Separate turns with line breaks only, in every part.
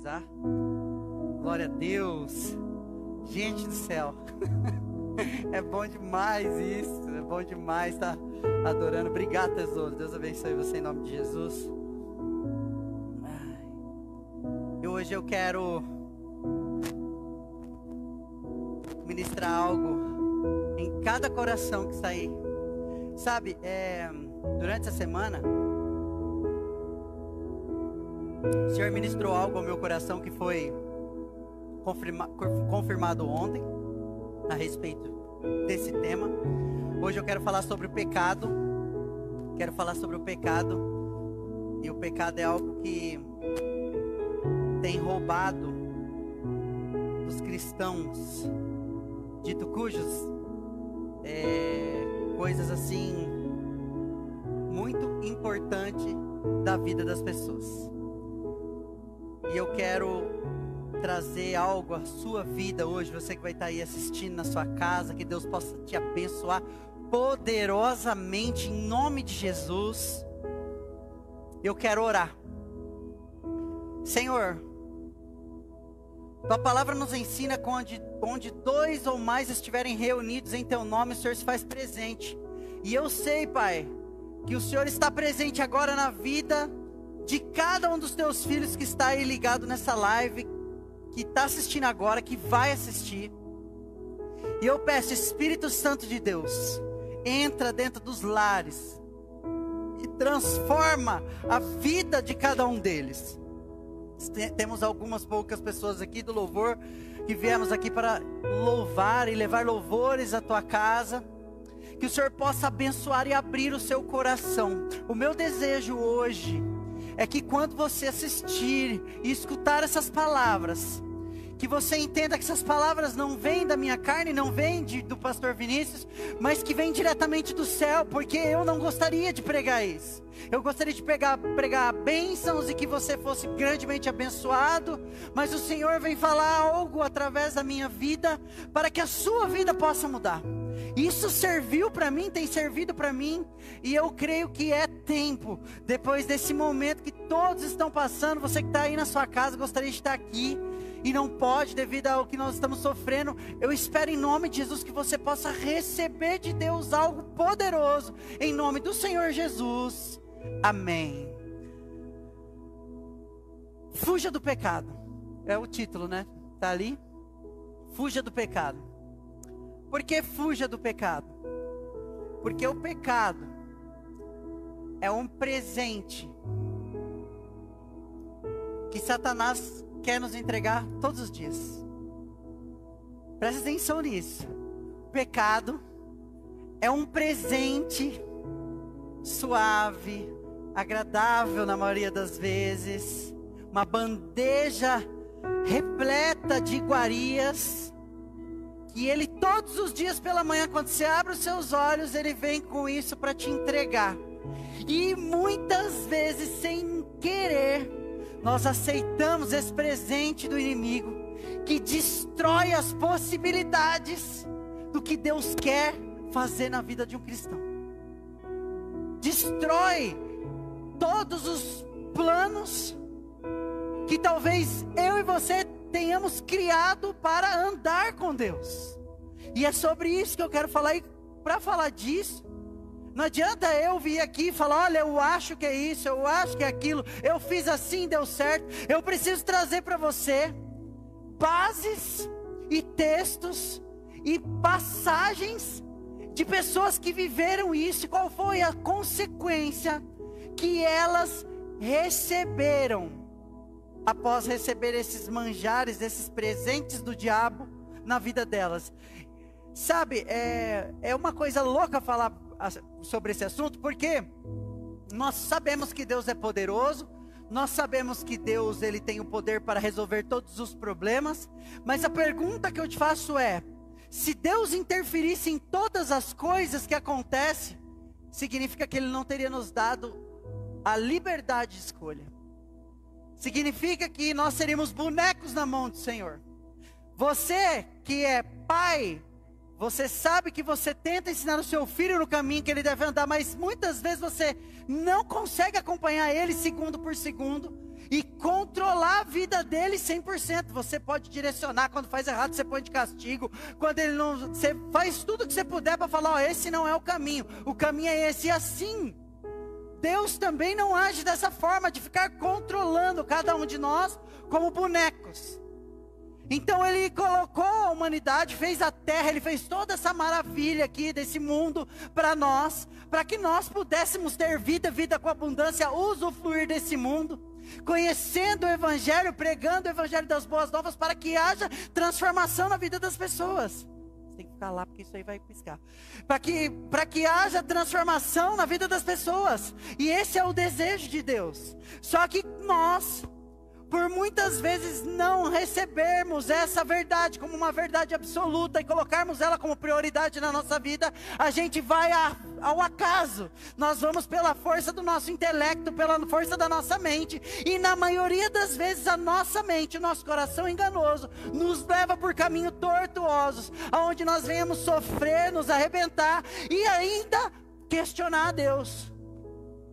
finalizar. Glória a Deus. Gente do céu. É bom demais isso. É bom demais estar adorando. Obrigado, tesouro. Deus abençoe você em nome de Jesus. E hoje eu quero ministrar algo em cada coração que está aí. Sabe, durante essa semana, o Senhor ministrou algo ao meu coração que foi confirmado ontem, a respeito desse tema. Hoje eu quero falar sobre o pecado. Quero falar sobre o pecado. E o pecado é algo que tem roubado dos cristãos, dito cujos, coisas assim, muito importante da vida das pessoas. E eu quero trazer algo à sua vida hoje, você que vai estar aí assistindo na sua casa, que Deus possa te abençoar poderosamente em nome de Jesus. Eu quero orar. Senhor, Tua palavra nos ensina que onde dois ou mais estiverem reunidos em Teu nome, o Senhor se faz presente. E eu sei, Pai, que o Senhor está presente agora na vida de cada um dos Teus filhos que está aí ligado nessa live, que está assistindo agora, que vai assistir. E eu peço, Espírito Santo de Deus, entra dentro dos lares e transforma a vida de cada um deles. Temos algumas poucas pessoas aqui do louvor que viemos aqui para louvar e levar louvores à tua casa. Que o Senhor possa abençoar e abrir o seu coração. O meu desejo hoje é que quando você assistir e escutar essas palavras, que você entenda que essas palavras não vêm da minha carne, não vêm do pastor Vinícius, mas que vêm diretamente do céu, porque eu não gostaria de pregar isso. Eu gostaria de pregar bênçãos e que você fosse grandemente abençoado, mas o Senhor vem falar algo através da minha vida, para que a sua vida possa mudar. Isso serviu para mim, tem servido para mim, e eu creio que é tempo, depois desse momento que todos estão passando, você que está aí na sua casa, gostaria de estar aqui, e não pode devido ao que nós estamos sofrendo. Eu espero em nome de Jesus que você possa receber de Deus algo poderoso, em nome do Senhor Jesus, amém. Fuja do pecado, é o título, né? Está ali, fuja do pecado. Por que fuja do pecado? Porque o pecado é um presente que Satanás quer nos entregar todos os dias. Presta atenção nisso. O pecado é um presente suave, agradável na maioria das vezes, uma bandeja repleta de iguarias, que ele todos os dias pela manhã, quando você abre os seus olhos, ele vem com isso para te entregar. E muitas vezes, sem querer, nós aceitamos esse presente do inimigo, que destrói as possibilidades do que Deus quer fazer na vida de um cristão. Destrói todos os planos que talvez eu e você tenhamos criado para andar com Deus. E é sobre isso que eu quero falar. E para falar disso, não adianta eu vir aqui e falar: olha, eu acho que é isso, eu acho que é aquilo, eu fiz assim, deu certo. Eu preciso trazer para você bases e textos e passagens de pessoas que viveram isso, e qual foi a consequência que elas receberam após receber esses manjares, esses presentes do diabo na vida delas. Sabe, é uma coisa louca falar sobre esse assunto, porque nós sabemos que Deus é poderoso, nós sabemos que Deus ele tem o poder para resolver todos os problemas, mas a pergunta que eu te faço é: se Deus interferisse em todas as coisas que acontecem, significa que Ele não teria nos dado a liberdade de escolha. Significa que nós seríamos bonecos na mão do Senhor. Você que é pai, você sabe que você tenta ensinar o seu filho no caminho que ele deve andar, mas muitas vezes você não consegue acompanhar ele segundo por segundo. e controlar a vida dele 100%. Você pode direcionar, quando faz errado você põe de castigo, quando ele não, você faz tudo que você puder para falar, ó, esse não é o caminho é esse. E assim, Deus também não age dessa forma, de ficar controlando cada um de nós como bonecos. Então ele colocou a humanidade, fez a terra, ele fez toda essa maravilha aqui desse mundo para nós, para que nós pudéssemos ter vida com abundância, usufruir desse mundo, conhecendo o Evangelho, pregando o Evangelho das boas novas, para que haja transformação na vida das pessoas. Você tem que ficar lá porque isso aí vai piscar. Para que haja transformação na vida das pessoas. E esse é o desejo de Deus. Só que nós, por muitas vezes não recebermos essa verdade como uma verdade absoluta e colocarmos ela como prioridade na nossa vida, a gente vai ao acaso. Nós vamos pela força do nosso intelecto, pela força da nossa mente, e na maioria das vezes a nossa mente, o nosso coração enganoso, nos leva por caminhos tortuosos, aonde nós venhamos sofrer, nos arrebentar e ainda questionar a Deus,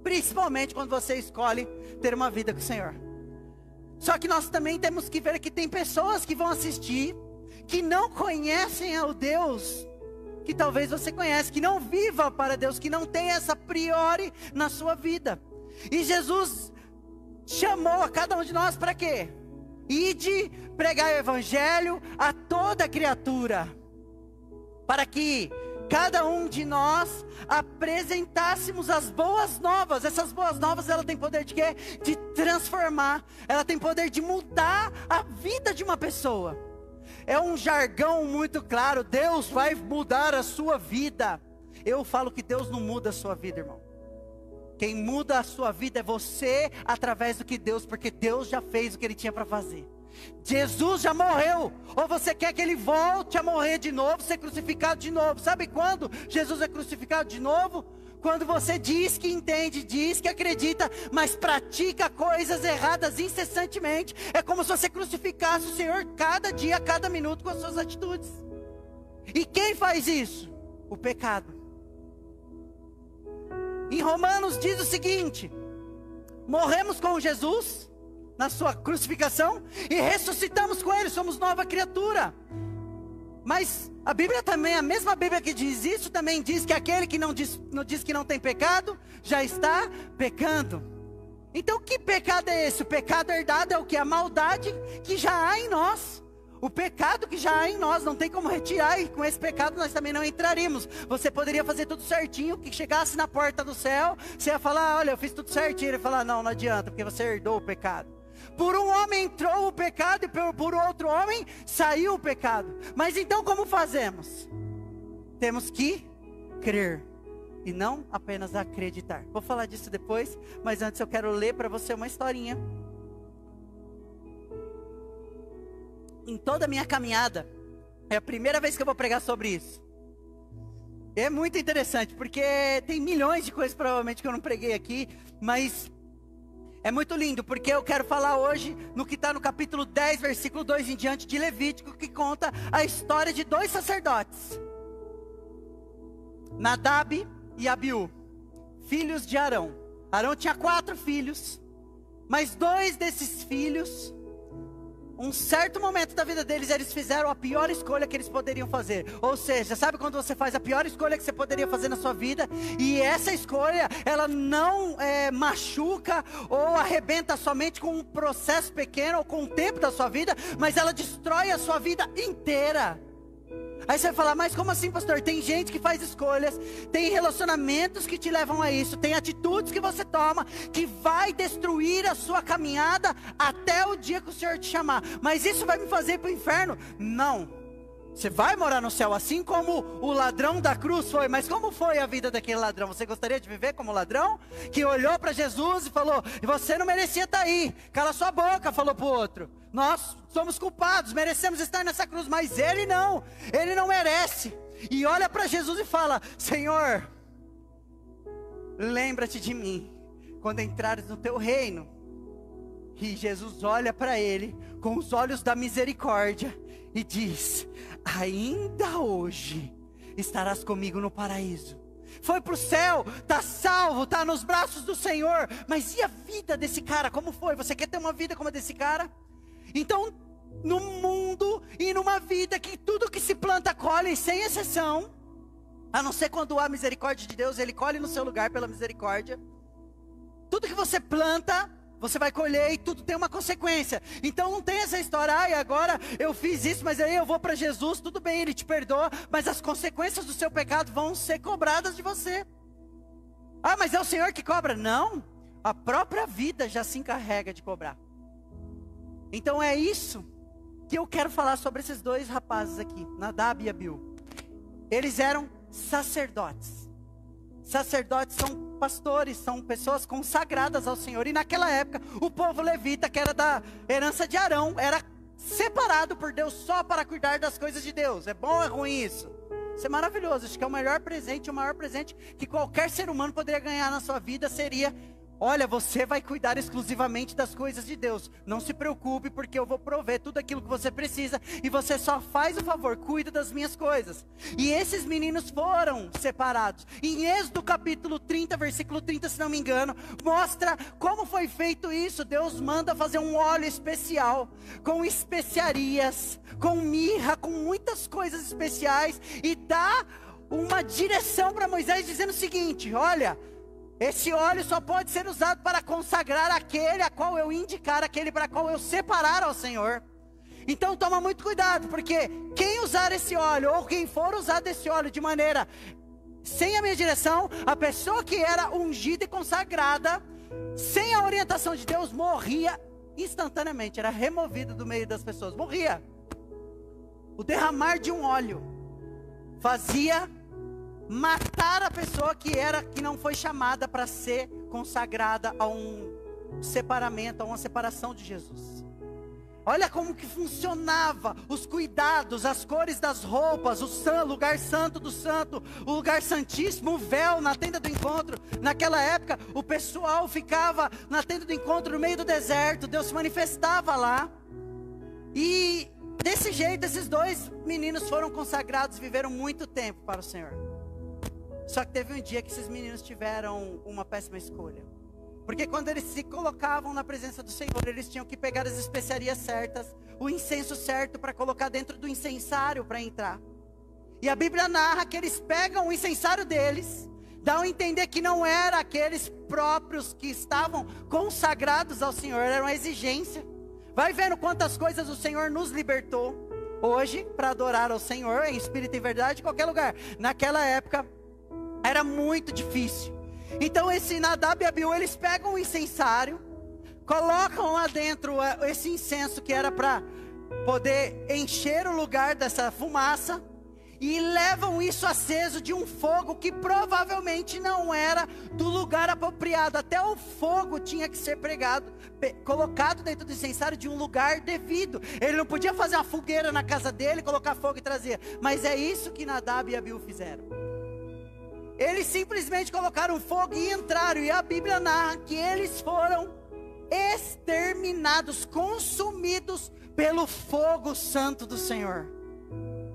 principalmente quando você escolhe ter uma vida com o Senhor. Só que nós também temos que ver que tem pessoas que vão assistir, que não conhecem o Deus que talvez você conhece, que não viva para Deus, que não tem essa priori na sua vida. E Jesus chamou a cada um de nós para quê? Ide pregar o Evangelho a toda criatura, para que cada um de nós apresentássemos as boas novas. Essas boas novas, ela tem poder de quê? De transformar. Ela tem poder de mudar a vida de uma pessoa. É um jargão muito claro. Deus vai mudar a sua vida. Eu falo que Deus não muda a sua vida, irmão. Quem muda a sua vida é você, através do que Deus, porque Deus já fez o que Ele tinha para fazer. Jesus já morreu. Ou você quer que Ele volte a morrer de novo, ser crucificado de novo? Sabe quando Jesus é crucificado de novo? Quando você diz que entende, diz que acredita, mas pratica coisas erradas incessantemente. É como se você crucificasse o Senhor cada dia, cada minuto, com as suas atitudes. E quem faz isso? O pecado. Em Romanos diz o seguinte: morremos com Jesus na sua crucificação e ressuscitamos com Ele, somos nova criatura. Mas a Bíblia também, a mesma Bíblia que diz isso, também diz que aquele que não diz que não tem pecado, já está pecando. Então que pecado é esse? O pecado herdado é o que? A maldade que já há em nós. O pecado que já há em nós, não tem como retirar, e com esse pecado nós também não entraríamos. Você poderia fazer tudo certinho, que chegasse na porta do céu, você ia falar, olha, eu fiz tudo certinho. Ele ia falar, não adianta, porque você herdou o pecado. Por um homem entrou o pecado e por outro homem saiu o pecado. Mas então como fazemos? Temos que crer e não apenas acreditar. Vou falar disso depois, mas antes eu quero ler para você uma historinha. Em toda a minha caminhada, é a primeira vez que eu vou pregar sobre isso. É muito interessante, porque tem milhões de coisas provavelmente que eu não preguei aqui, mas é muito lindo, porque eu quero falar hoje no que está no capítulo 10, versículo 2 em diante de Levítico, que conta a história de dois sacerdotes, Nadab e Abiú, filhos de Arão. Arão tinha 4 filhos, mas 2 desses filhos, um certo momento da vida deles, eles fizeram a pior escolha que eles poderiam fazer. Ou seja, sabe quando você faz a pior escolha que você poderia fazer na sua vida? E essa escolha, ela não machuca ou arrebenta somente com um processo pequeno ou com o tempo da sua vida, mas ela destrói a sua vida inteira. Aí você vai falar, mas como assim, pastor? Tem gente que faz escolhas, tem relacionamentos que te levam a isso, tem atitudes que você toma que vai destruir a sua caminhada até o dia que o Senhor te chamar. Mas isso vai me fazer ir para o inferno? Não. Você vai morar no céu, assim como o ladrão da cruz foi. Mas como foi a vida daquele ladrão? Você gostaria de viver como ladrão? Que olhou para Jesus e falou, você não merecia estar aí. Cala sua boca, falou para o outro. Nós somos culpados, merecemos estar nessa cruz, mas ele não merece. E olha para Jesus e fala, Senhor, lembra-te de mim quando entrares no teu reino. E Jesus olha para ele com os olhos da misericórdia e diz, ainda hoje estarás comigo no paraíso. foi para o céu, está salvo, está nos braços do Senhor. Mas e a vida desse cara? Como foi? Você quer ter uma vida como a desse cara? Então, num mundo e numa vida que tudo que se planta colhe, sem exceção, a não ser quando há misericórdia de Deus, Ele colhe no seu lugar pela misericórdia. Tudo que você planta, você vai colher e tudo tem uma consequência. Então não tem essa história, agora eu fiz isso, mas aí eu vou para Jesus, tudo bem, Ele te perdoa, mas as consequências do seu pecado vão ser cobradas de você. Mas é o Senhor que cobra? Não, a própria vida já se encarrega de cobrar. Então é isso que eu quero falar sobre esses dois rapazes aqui, Nadab e Abiú. Eles eram sacerdotes. Sacerdotes são pastores, são pessoas consagradas ao Senhor. E naquela época, o povo levita, que era da herança de Arão, era separado por Deus só para cuidar das coisas de Deus. É bom ou é ruim isso? Isso é maravilhoso. Acho que é o melhor presente, o maior presente que qualquer ser humano poderia ganhar na sua vida seria: olha, você vai cuidar exclusivamente das coisas de Deus. Não se preocupe, porque eu vou prover tudo aquilo que você precisa. E você só faz o favor, cuida das minhas coisas. E esses meninos foram separados. Em Êxodo capítulo 30, versículo 30, se não me engano, mostra como foi feito isso. Deus manda fazer um óleo especial, com especiarias, com mirra, com muitas coisas especiais. E dá uma direção para Moisés, dizendo o seguinte: olha, esse óleo só pode ser usado para consagrar aquele a qual eu indicar, aquele para qual eu separar ao Senhor. Então toma muito cuidado, porque quem usar esse óleo, ou quem for usar desse óleo de maneira sem a minha direção, a pessoa que era ungida e consagrada, sem a orientação de Deus, morria instantaneamente, era removida do meio das pessoas, morria. O derramar de um óleo fazia matar a pessoa que não foi chamada para ser consagrada a um separamento, a uma separação de Jesus. Olha como que funcionava os cuidados, as cores das roupas, o lugar santo do santo, o lugar santíssimo, o véu na tenda do encontro. Naquela época, o pessoal ficava na tenda do encontro no meio do deserto, Deus se manifestava lá. E desse jeito, esses dois meninos foram consagrados, viveram muito tempo para o Senhor. Só que teve um dia que esses meninos tiveram uma péssima escolha. Porque quando eles se colocavam na presença do Senhor, eles tinham que pegar as especiarias certas, o incenso certo para colocar dentro do incensário para entrar. E a Bíblia narra que eles pegam o incensário deles, dão a entender que não era aqueles próprios que estavam consagrados ao Senhor, era uma exigência. Vai vendo quantas coisas o Senhor nos libertou hoje para adorar ao Senhor, em espírito e verdade, em qualquer lugar. Naquela época era muito difícil. Então esse Nadab e Abiú, eles pegam o incensário, colocam lá dentro esse incenso que era para poder encher o lugar dessa fumaça, e levam isso aceso de um fogo que provavelmente não era do lugar apropriado. Até o fogo tinha que ser colocado dentro do incensário de um lugar devido. Ele não podia fazer uma fogueira na casa dele, colocar fogo e trazer. Mas é isso que Nadab e Abiú fizeram. Eles simplesmente colocaram fogo e entraram. E a Bíblia narra que eles foram exterminados, consumidos pelo fogo santo do Senhor.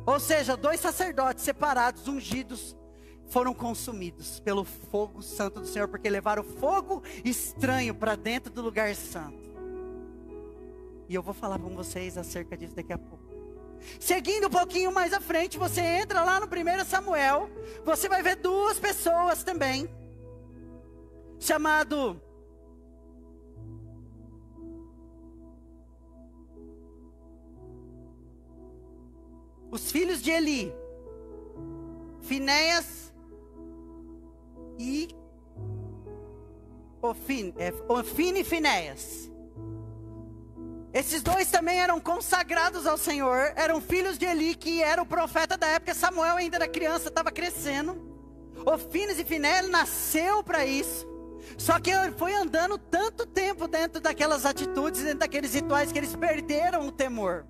Ou seja, dois sacerdotes separados, ungidos, foram consumidos pelo fogo santo do Senhor, porque levaram fogo estranho para dentro do lugar santo. E eu vou falar com vocês acerca disso daqui a pouco. Seguindo um pouquinho mais à frente, você entra lá no 1 Samuel, você vai ver duas pessoas também, chamado os filhos de Eli, Finéias e Ofni e Finéias. Esses dois também eram consagrados ao Senhor, eram filhos de Eli, que era o profeta da época. Samuel ainda era criança, estava crescendo. Ofni e Finéias nasceu para isso. Só que ele foi andando tanto tempo dentro daquelas atitudes, dentro daqueles rituais, que eles perderam o temor.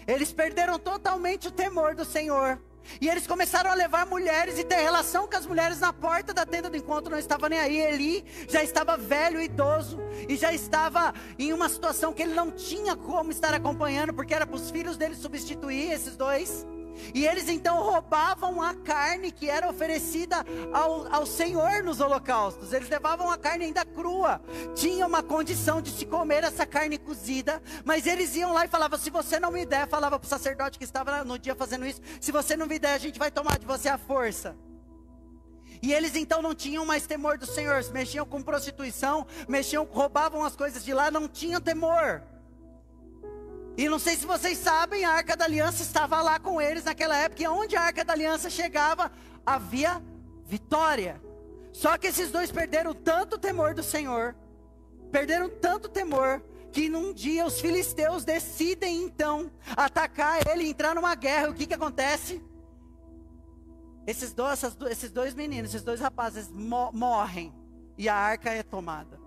Eles perderam totalmente o temor do Senhor. E eles começaram a levar mulheres e ter relação com as mulheres na porta da tenda do encontro. Não estava nem aí. Eli já estava velho, idoso, e já estava em uma situação que ele não tinha como estar acompanhando, porque era para os filhos dele substituir esses dois. E eles então roubavam a carne que era oferecida ao Senhor nos holocaustos. Eles levavam a carne ainda crua. Tinha uma condição de se comer essa carne cozida. Mas eles iam lá e falavam, se você não me der, falava para o sacerdote que estava no dia fazendo isso, se você não me der, a gente vai tomar de você a força. E eles então não tinham mais temor do Senhor. Mexiam com prostituição, roubavam as coisas de lá, não tinham temor. E não sei se vocês sabem, a Arca da Aliança estava lá com eles naquela época. E onde a Arca da Aliança chegava, havia vitória. Só que esses dois perderam tanto temor do Senhor, perderam tanto temor, que num dia os filisteus decidem então atacar ele, entrar numa guerra. E o que acontece? Esses dois meninos, esses dois rapazes morrem e a arca é tomada.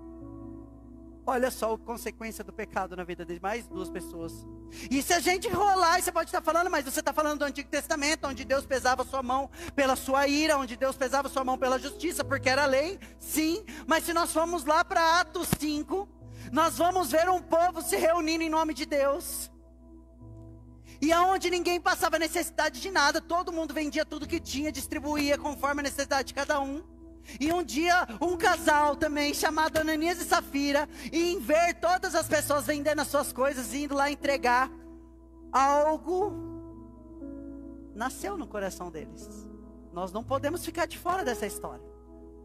Olha só a consequência do pecado na vida de mais duas pessoas. E se a gente rolar, você pode estar falando, mas você está falando do Antigo Testamento, onde Deus pesava sua mão pela sua ira, onde Deus pesava sua mão pela justiça, porque era lei, sim. Mas se nós formos lá para Atos 5, nós vamos ver um povo se reunindo em nome de Deus. E aonde ninguém passava necessidade de nada, todo mundo vendia tudo que tinha, distribuía conforme a necessidade de cada um. E um dia, um casal também, chamado Ananias e Safira, e em ver todas as pessoas vendendo as suas coisas, indo lá entregar, algo nasceu no coração deles. Nós não podemos ficar de fora dessa história.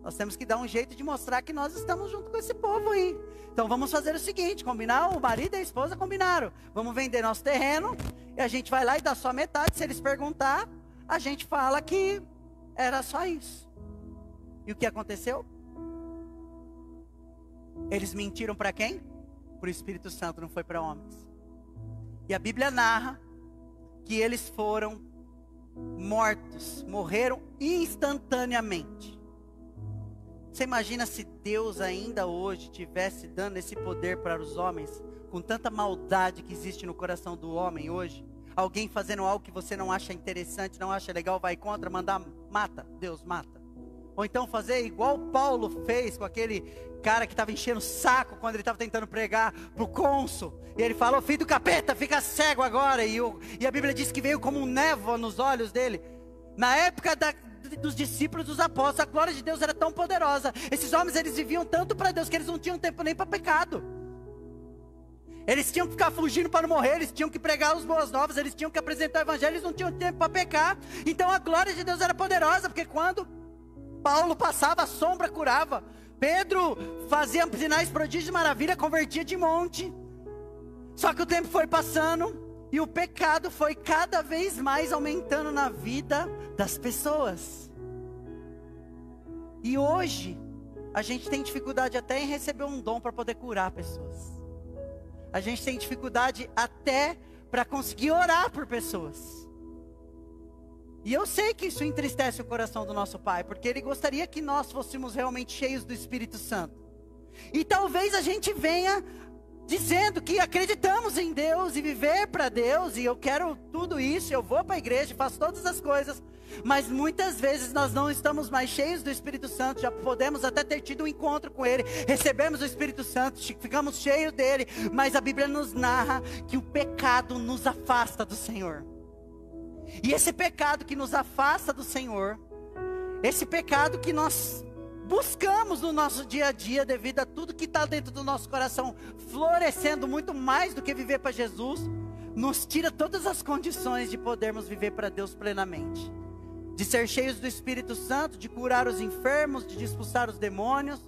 Nós temos que dar um jeito de mostrar que nós estamos junto com esse povo aí. Então vamos fazer o seguinte, combinar, o marido e a esposa combinaram. Vamos vender nosso terreno, e a gente vai lá e dá só metade. Se eles perguntar, a gente fala que era só isso. E o que aconteceu? Eles mentiram para quem? Para o Espírito Santo, não foi para homens. E a Bíblia narra que eles foram mortos, morreram instantaneamente. Você imagina se Deus ainda hoje tivesse dando esse poder para os homens, com tanta maldade que existe no coração do homem hoje? Alguém fazendo algo que você não acha interessante, não acha legal, vai contra, mandar, mata, Deus mata. Ou então fazer igual Paulo fez com aquele cara que estava enchendo o saco quando ele estava tentando pregar para o cônsul. E ele falou, filho do capeta, fica cego agora. E a Bíblia diz que veio como um névoa nos olhos dele. Na época dos discípulos, dos apóstolos, a glória de Deus era tão poderosa. Esses homens, eles viviam tanto para Deus que eles não tinham tempo nem para pecado. Eles tinham que ficar fugindo para não morrer, eles tinham que pregar as boas novas, eles tinham que apresentar o evangelho, eles não tinham tempo para pecar. Então a glória de Deus era poderosa, porque quando Paulo passava, a sombra curava. Pedro fazia sinais, prodígios e maravilha, convertia de monte. Só que o tempo foi passando e o pecado foi cada vez mais aumentando na vida das pessoas. E hoje a gente tem dificuldade até em receber um dom para poder curar pessoas. A gente tem dificuldade até para conseguir orar por pessoas. E eu sei que isso entristece o coração do nosso Pai, porque Ele gostaria que nós fôssemos realmente cheios do Espírito Santo. E talvez a gente venha dizendo que acreditamos em Deus e viver para Deus, e eu quero tudo isso, eu vou para a igreja, faço todas as coisas, mas muitas vezes nós não estamos mais cheios do Espírito Santo. Já podemos até ter tido um encontro com Ele, recebemos o Espírito Santo, ficamos cheios dele, mas a Bíblia nos narra que o pecado nos afasta do Senhor. E esse pecado que nos afasta do Senhor, esse pecado que nós buscamos no nosso dia a dia, devido a tudo que está dentro do nosso coração, florescendo muito mais do que viver para Jesus, nos tira todas as condições de podermos viver para Deus plenamente. De ser cheios do Espírito Santo, de curar os enfermos, de expulsar os demônios,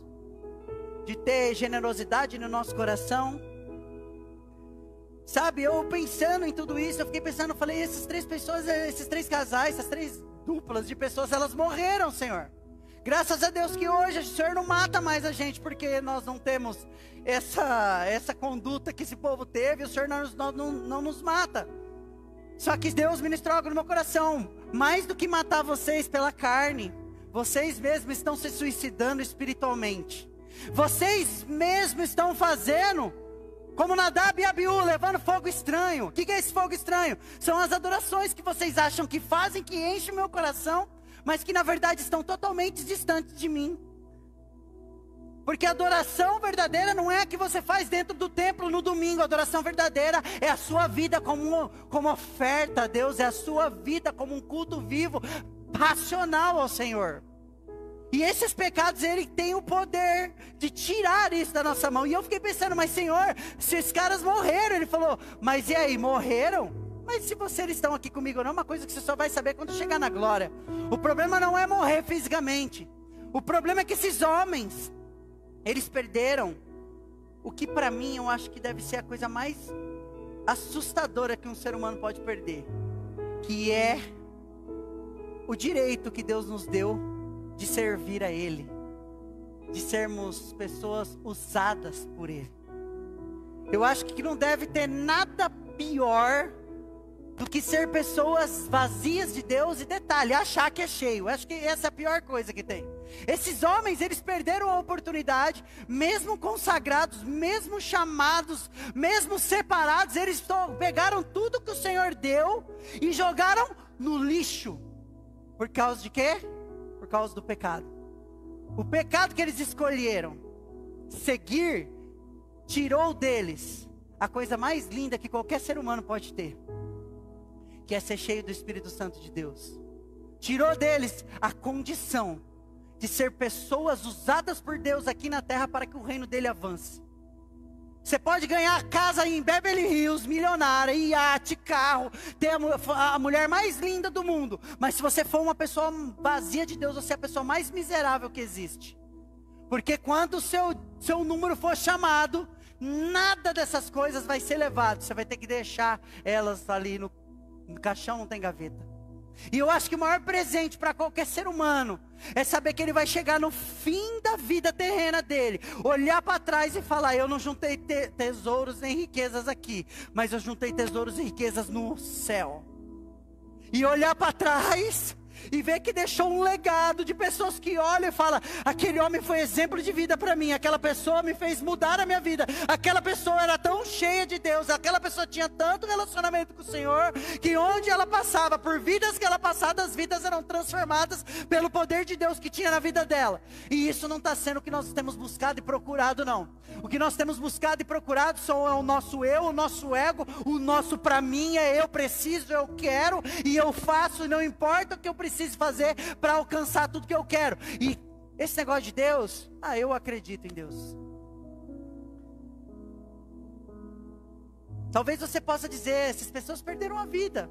de ter generosidade no nosso coração. Sabe, eu pensando em tudo isso, eu fiquei pensando, eu falei, essas três pessoas, esses três casais, essas três duplas de pessoas, elas morreram, Senhor. Graças a Deus que hoje o Senhor não mata mais a gente, porque nós não temos essa conduta que esse povo teve, o Senhor não nos mata. Só que Deus ministrou algo no meu coração, mais do que matar vocês pela carne, vocês mesmos estão se suicidando espiritualmente. Vocês mesmos estão fazendo como Nadab e Abiú, levando fogo estranho. O que é esse fogo estranho? São as adorações que vocês acham que fazem, que enchem o meu coração, mas que na verdade estão totalmente distantes de mim. Porque a adoração verdadeira não é a que você faz dentro do templo no domingo. A adoração verdadeira é a sua vida como oferta a Deus. É a sua vida como um culto vivo, racional ao Senhor. E esses pecados, Ele tem o poder de tirar isso da nossa mão. E eu fiquei pensando, mas Senhor, se esses caras morreram, Ele falou, mas e aí, morreram? Mas se vocês estão aqui comigo, não é uma coisa que você só vai saber quando chegar na glória. O problema não é morrer fisicamente. O problema é que esses homens, eles perderam o que para mim eu acho que deve ser a coisa mais assustadora que um ser humano pode perder. Que é o direito que Deus nos deu de servir a Ele. De sermos pessoas usadas por Ele. Eu acho que não deve ter nada pior do que ser pessoas vazias de Deus e detalhe, achar que é cheio. Acho que essa é a pior coisa que tem. Esses homens, eles perderam a oportunidade, mesmo consagrados, mesmo chamados, mesmo separados, eles pegaram tudo que o Senhor deu e jogaram no lixo. Por causa de quê? Por causa do pecado. O pecado que eles escolheram seguir, tirou deles a coisa mais linda que qualquer ser humano pode ter, que é ser cheio do Espírito Santo de Deus. Tirou deles a condição de ser pessoas usadas por Deus aqui na terra para que o reino dele avance. Você pode ganhar casa em Beverly Hills, milionária, iate, carro, ter a mulher mais linda do mundo, mas se você for uma pessoa vazia de Deus, você é a pessoa mais miserável que existe. Porque quando o seu número for chamado, nada dessas coisas vai ser levado. Você vai ter que deixar elas ali no caixão, não tem gaveta. E eu acho que o maior presente para qualquer ser humano é saber que ele vai chegar no fim da vida terrena dele, olhar para trás e falar, eu não juntei tesouros nem riquezas aqui, mas eu juntei tesouros e riquezas no céu. E olhar para trás e ver que deixou um legado de pessoas que olham e falam, aquele homem foi exemplo de vida para mim, aquela pessoa me fez mudar a minha vida, aquela pessoa era tão cheia de Deus, aquela pessoa tinha tanto relacionamento com o Senhor, que onde ela passava, por vidas que ela passava, as vidas eram transformadas pelo poder de Deus que tinha na vida dela. E isso não está sendo o que nós temos buscado e procurado, não. O que nós temos buscado e procurado são o nosso eu, o nosso ego, o nosso para mim é eu preciso, eu quero e eu faço, e não importa o que eu preciso fazer para alcançar tudo que eu quero. E esse negócio de Deus, eu acredito em Deus. Talvez você possa dizer, essas pessoas perderam a vida,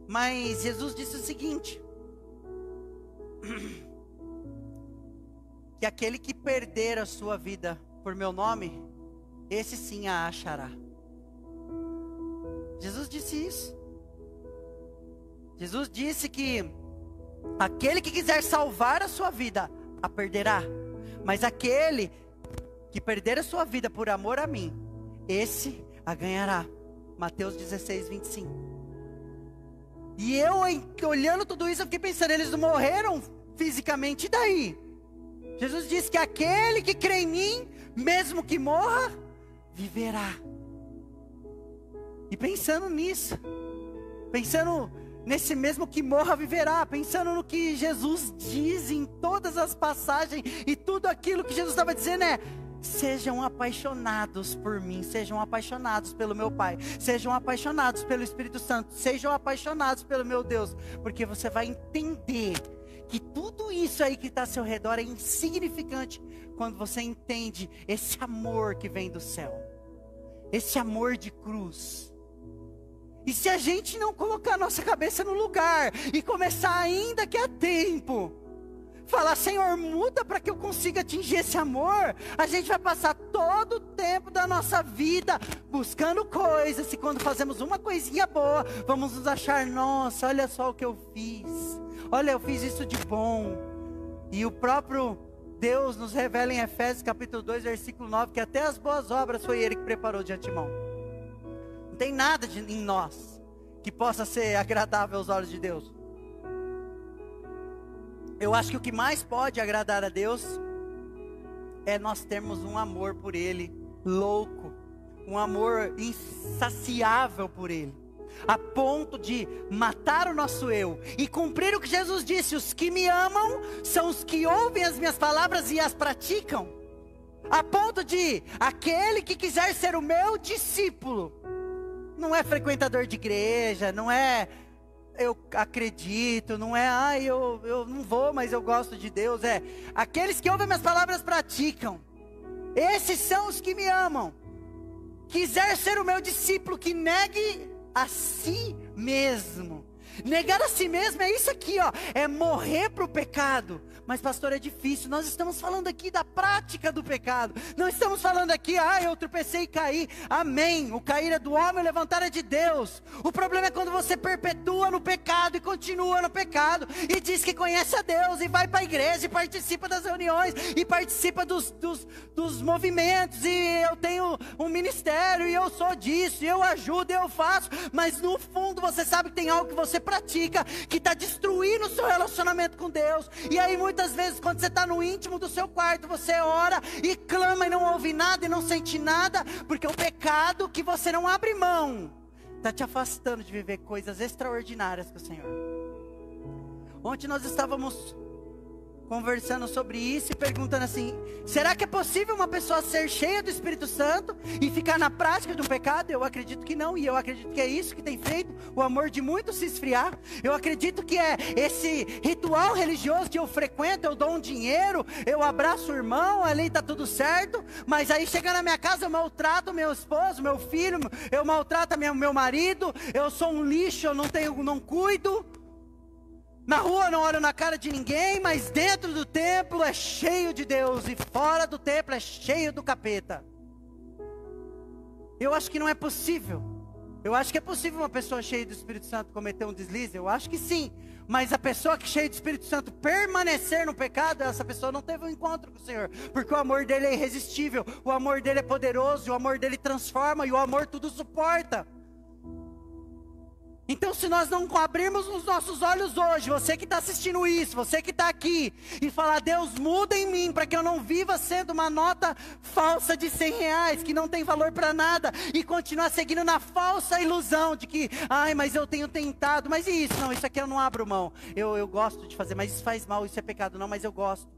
mas Jesus disse o seguinte, que aquele que perder a sua vida por meu nome, esse sim a achará. Jesus disse isso. Jesus disse que aquele que quiser salvar a sua vida, a perderá. Mas aquele que perder a sua vida por amor a mim, esse a ganhará. Mateus 16, 25. E eu, olhando tudo isso, eu fiquei pensando, eles não morreram fisicamente, e daí? Jesus disse que aquele que crê em mim, mesmo que morra, viverá. E pensando nisso, pensando nesse mesmo que morra viverá, pensando no que Jesus diz em todas as passagens, e tudo aquilo que Jesus estava dizendo sejam apaixonados por mim, sejam apaixonados pelo meu Pai, sejam apaixonados pelo Espírito Santo, sejam apaixonados pelo meu Deus, porque você vai entender que tudo isso aí que está ao seu redor é insignificante, quando você entende esse amor que vem do céu, esse amor de cruz. E se a gente não colocar a nossa cabeça no lugar e começar ainda que há tempo, falar, Senhor, muda para que eu consiga atingir esse amor, a gente vai passar todo o tempo da nossa vida buscando coisas, e quando fazemos uma coisinha boa, vamos nos achar, nossa, olha só o que eu fiz, olha, eu fiz isso de bom. E o próprio Deus nos revela em Efésios capítulo 2, versículo 9, que até as boas obras foi Ele que preparou de antemão. Não tem nada em nós que possa ser agradável aos olhos de Deus. Eu acho que o que mais pode agradar a Deus é nós termos um amor por Ele louco, um amor insaciável por Ele, a ponto de matar o nosso eu e cumprir o que Jesus disse: os que me amam são os que ouvem as minhas palavras e as praticam. A ponto de aquele que quiser ser o meu discípulo, não é frequentador de igreja, não é eu acredito, não é eu não vou, mas eu gosto de Deus. É aqueles que ouvem minhas palavras praticam. Esses são os que me amam. Quiser ser o meu discípulo, que negue a si mesmo. Negar a si mesmo é isso aqui, ó, é morrer para o pecado. Mas pastor, é difícil. Nós estamos falando aqui da prática do pecado. Não estamos falando aqui, eu tropecei e caí. Amém, o cair é do homem, o levantar é de Deus. O problema é quando você perpetua no pecado e continua no pecado e diz que conhece a Deus e vai para a igreja e participa das reuniões e participa dos movimentos, e eu tenho um ministério e eu sou disso, e eu ajudo e eu faço, mas no fundo você sabe que tem algo que você pratica que está destruindo o seu relacionamento com Deus. E aí muitas vezes quando você está no íntimo do seu quarto, você ora e clama e não ouve nada e não sente nada, porque o pecado que você não abre mão está te afastando de viver coisas extraordinárias com o Senhor. Ontem nós estávamos conversando sobre isso e perguntando assim: será que é possível uma pessoa ser cheia do Espírito Santo e ficar na prática de um pecado? Eu acredito que não, e eu acredito que é isso que tem feito o amor de muitos se esfriar. Eu acredito que é esse ritual religioso que eu frequento, eu dou um dinheiro, eu abraço o irmão, ali está tudo certo, mas aí chega na minha casa eu maltrato meu esposo, meu filho, eu maltrato meu marido, eu sou um lixo, eu não cuido. Na rua não olho na cara de ninguém, mas dentro do templo é cheio de Deus e fora do templo é cheio do capeta. Eu acho que não é possível. Eu acho que é possível uma pessoa cheia do Espírito Santo cometer um deslize, eu acho que sim. Mas a pessoa que é cheia do Espírito Santo permanecer no pecado, essa pessoa não teve um encontro com o Senhor, porque o amor dele é irresistível, o amor dele é poderoso, o amor dele transforma e o amor tudo suporta. Então se nós não abrirmos os nossos olhos hoje, você que está assistindo isso, você que está aqui, e falar: Deus, muda em mim, para que eu não viva sendo uma nota falsa de R$100, que não tem valor para nada, e continuar seguindo na falsa ilusão de que, mas eu tenho tentado, mas e isso? Não, isso aqui eu não abro mão, eu gosto de fazer, mas isso faz mal, isso é pecado, não, mas eu gosto.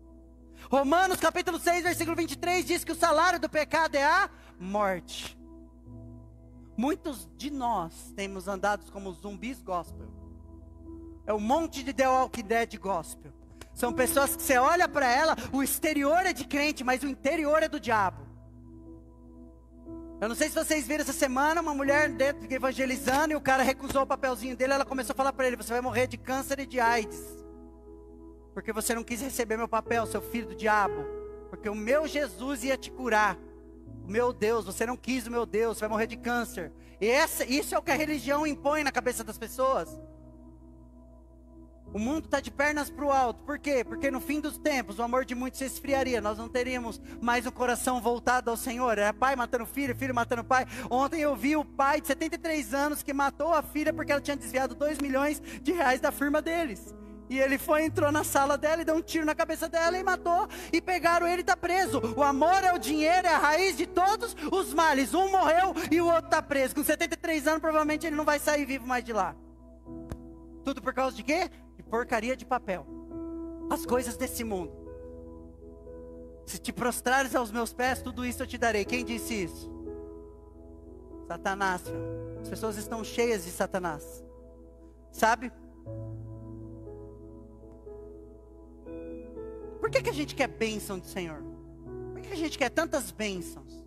Romanos capítulo 6, versículo 23, diz que o salário do pecado é a morte. Muitos de nós temos andado como zumbis gospel. É um monte de The Walking Dead gospel. São pessoas que você olha para ela, o exterior é de crente, mas o interior é do diabo. Eu não sei se vocês viram essa semana, uma mulher dentro evangelizando, e o cara recusou o papelzinho dele, ela começou a falar para ele: você vai morrer de câncer e de AIDS, porque você não quis receber meu papel, seu filho do diabo, porque o meu Jesus ia te curar. Meu Deus, você não quis o meu Deus, você vai morrer de câncer. Isso é o que a religião impõe na cabeça das pessoas. O mundo está de pernas para o alto. Por quê? Porque no fim dos tempos o amor de muitos se esfriaria. Nós não teríamos mais um coração voltado ao Senhor. Era pai matando filho, filho matando pai. Ontem eu vi o pai de 73 anos que matou a filha porque ela tinha desviado R$2 milhões da firma deles. E ele entrou na sala dela e deu um tiro na cabeça dela e matou. E pegaram ele e está preso. O amor é o dinheiro, é a raiz de todos os males. Um morreu e o outro está preso. Com 73 anos provavelmente ele não vai sair vivo mais de lá. Tudo por causa de quê? De porcaria de papel. As coisas desse mundo. Se te prostrares aos meus pés, tudo isso eu te darei. Quem disse isso? Satanás. As pessoas estão cheias de Satanás. Sabe? Por que a gente quer bênção do Senhor? Por que a gente quer tantas bênçãos?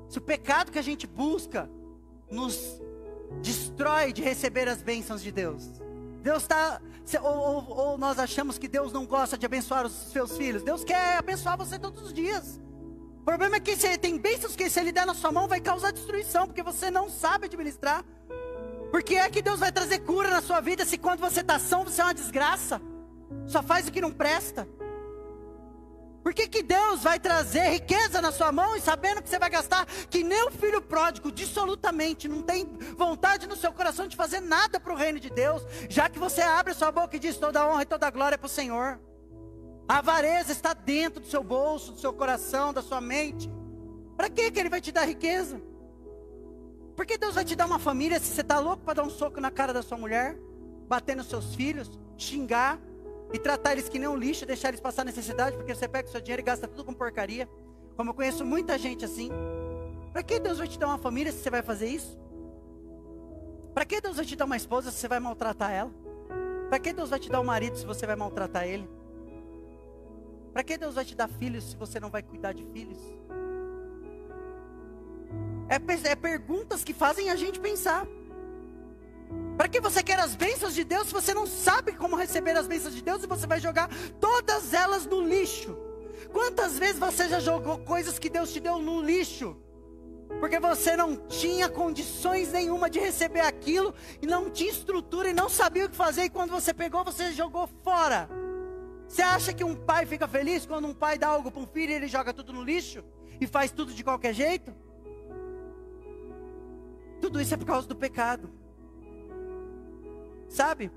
Se o pecado que a gente busca nos destrói de receber as bênçãos de Deus. Deus está... Ou nós achamos que Deus não gosta de abençoar os seus filhos. Deus quer abençoar você todos os dias. O problema é que tem bênçãos que se Ele der na sua mão vai causar destruição, porque você não sabe administrar. Por que é que Deus vai trazer cura na sua vida se quando você está são, você é uma desgraça? Só faz o que não presta. Por que Deus vai trazer riqueza na sua mão e sabendo que você vai gastar, que nem o filho pródigo, dissolutamente, não tem vontade no seu coração de fazer nada para o reino de Deus, já que você abre sua boca e diz: toda honra e toda glória é para o Senhor. A avareza está dentro do seu bolso, do seu coração, da sua mente. Para que Ele vai te dar riqueza? Por que Deus vai te dar uma família se você está louco para dar um soco na cara da sua mulher, bater nos seus filhos, xingar, e tratar eles que nem um lixo, deixar eles passar necessidade, porque você pega o seu dinheiro e gasta tudo com porcaria? Como eu conheço muita gente assim. Para que Deus vai te dar uma família se você vai fazer isso? Para que Deus vai te dar uma esposa se você vai maltratar ela? Para que Deus vai te dar um marido se você vai maltratar ele? Para que Deus vai te dar filhos se você não vai cuidar de filhos? É perguntas que fazem a gente pensar. Para que você quer as bênçãos de Deus se você não sabe como receber as bênçãos de Deus e você vai jogar todas elas no lixo? Quantas vezes você já jogou coisas que Deus te deu no lixo? Porque você não tinha condições nenhuma de receber aquilo, e não tinha estrutura, e não sabia o que fazer, e quando você pegou, você jogou fora. Você acha que um pai fica feliz quando um pai dá algo para um filho e ele joga tudo no lixo? E faz tudo de qualquer jeito? Tudo isso é por causa do pecado. Sabe?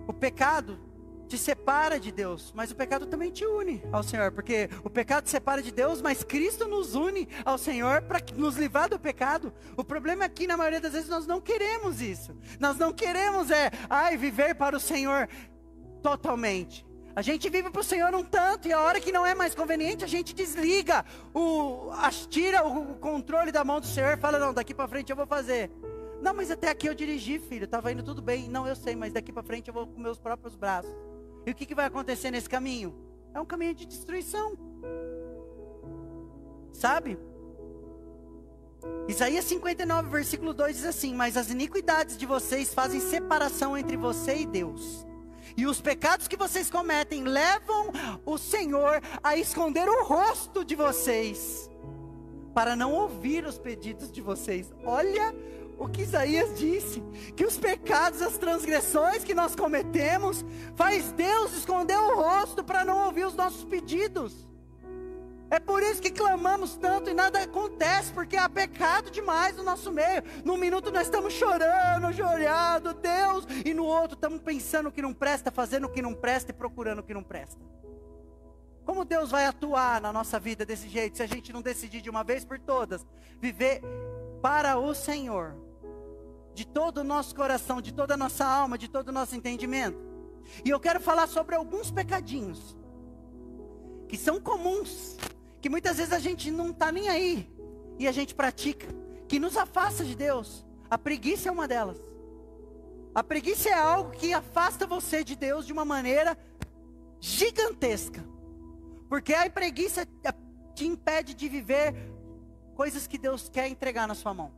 O pecado te separa de Deus, mas o pecado também te une ao Senhor, porque o pecado te separa de Deus, mas Cristo nos une ao Senhor para nos livrar do pecado. O problema é que na maioria das vezes nós não queremos isso. Nós não queremos viver para o Senhor totalmente. A gente vive para o Senhor um tanto, e a hora que não é mais conveniente, a gente desliga, tira o controle da mão do Senhor e fala, não, daqui para frente eu vou fazer. Não, mas até aqui eu dirigi, filho, estava indo tudo bem. Não, eu sei, mas daqui para frente eu vou com meus próprios braços. E o que vai acontecer nesse caminho? É um caminho de destruição. Sabe? Isaías 59, versículo 2 diz assim: mas as iniquidades de vocês fazem separação entre você e Deus. E os pecados que vocês cometem levam o Senhor a esconder o rosto de vocês, para não ouvir os pedidos de vocês. Olha o que Isaías disse, que os pecados, as transgressões que nós cometemos, faz Deus esconder o rosto para não ouvir os nossos pedidos. É por isso que clamamos tanto e nada acontece, porque há pecado demais no nosso meio. Num minuto nós estamos chorando, Deus, e no outro estamos pensando o que não presta, fazendo o que não presta e procurando o que não presta. Como Deus vai atuar na nossa vida desse jeito, se a gente não decidir de uma vez por todas, viver para o Senhor, de todo o nosso coração, de toda a nossa alma, de todo o nosso entendimento? E eu quero falar sobre alguns pecadinhos, que são comuns, que muitas vezes a gente não está nem aí, e a gente pratica, que nos afasta de Deus. A preguiça é uma delas. A preguiça é algo que afasta você de Deus de uma maneira gigantesca, porque a preguiça te impede de viver coisas que Deus quer entregar na sua mão.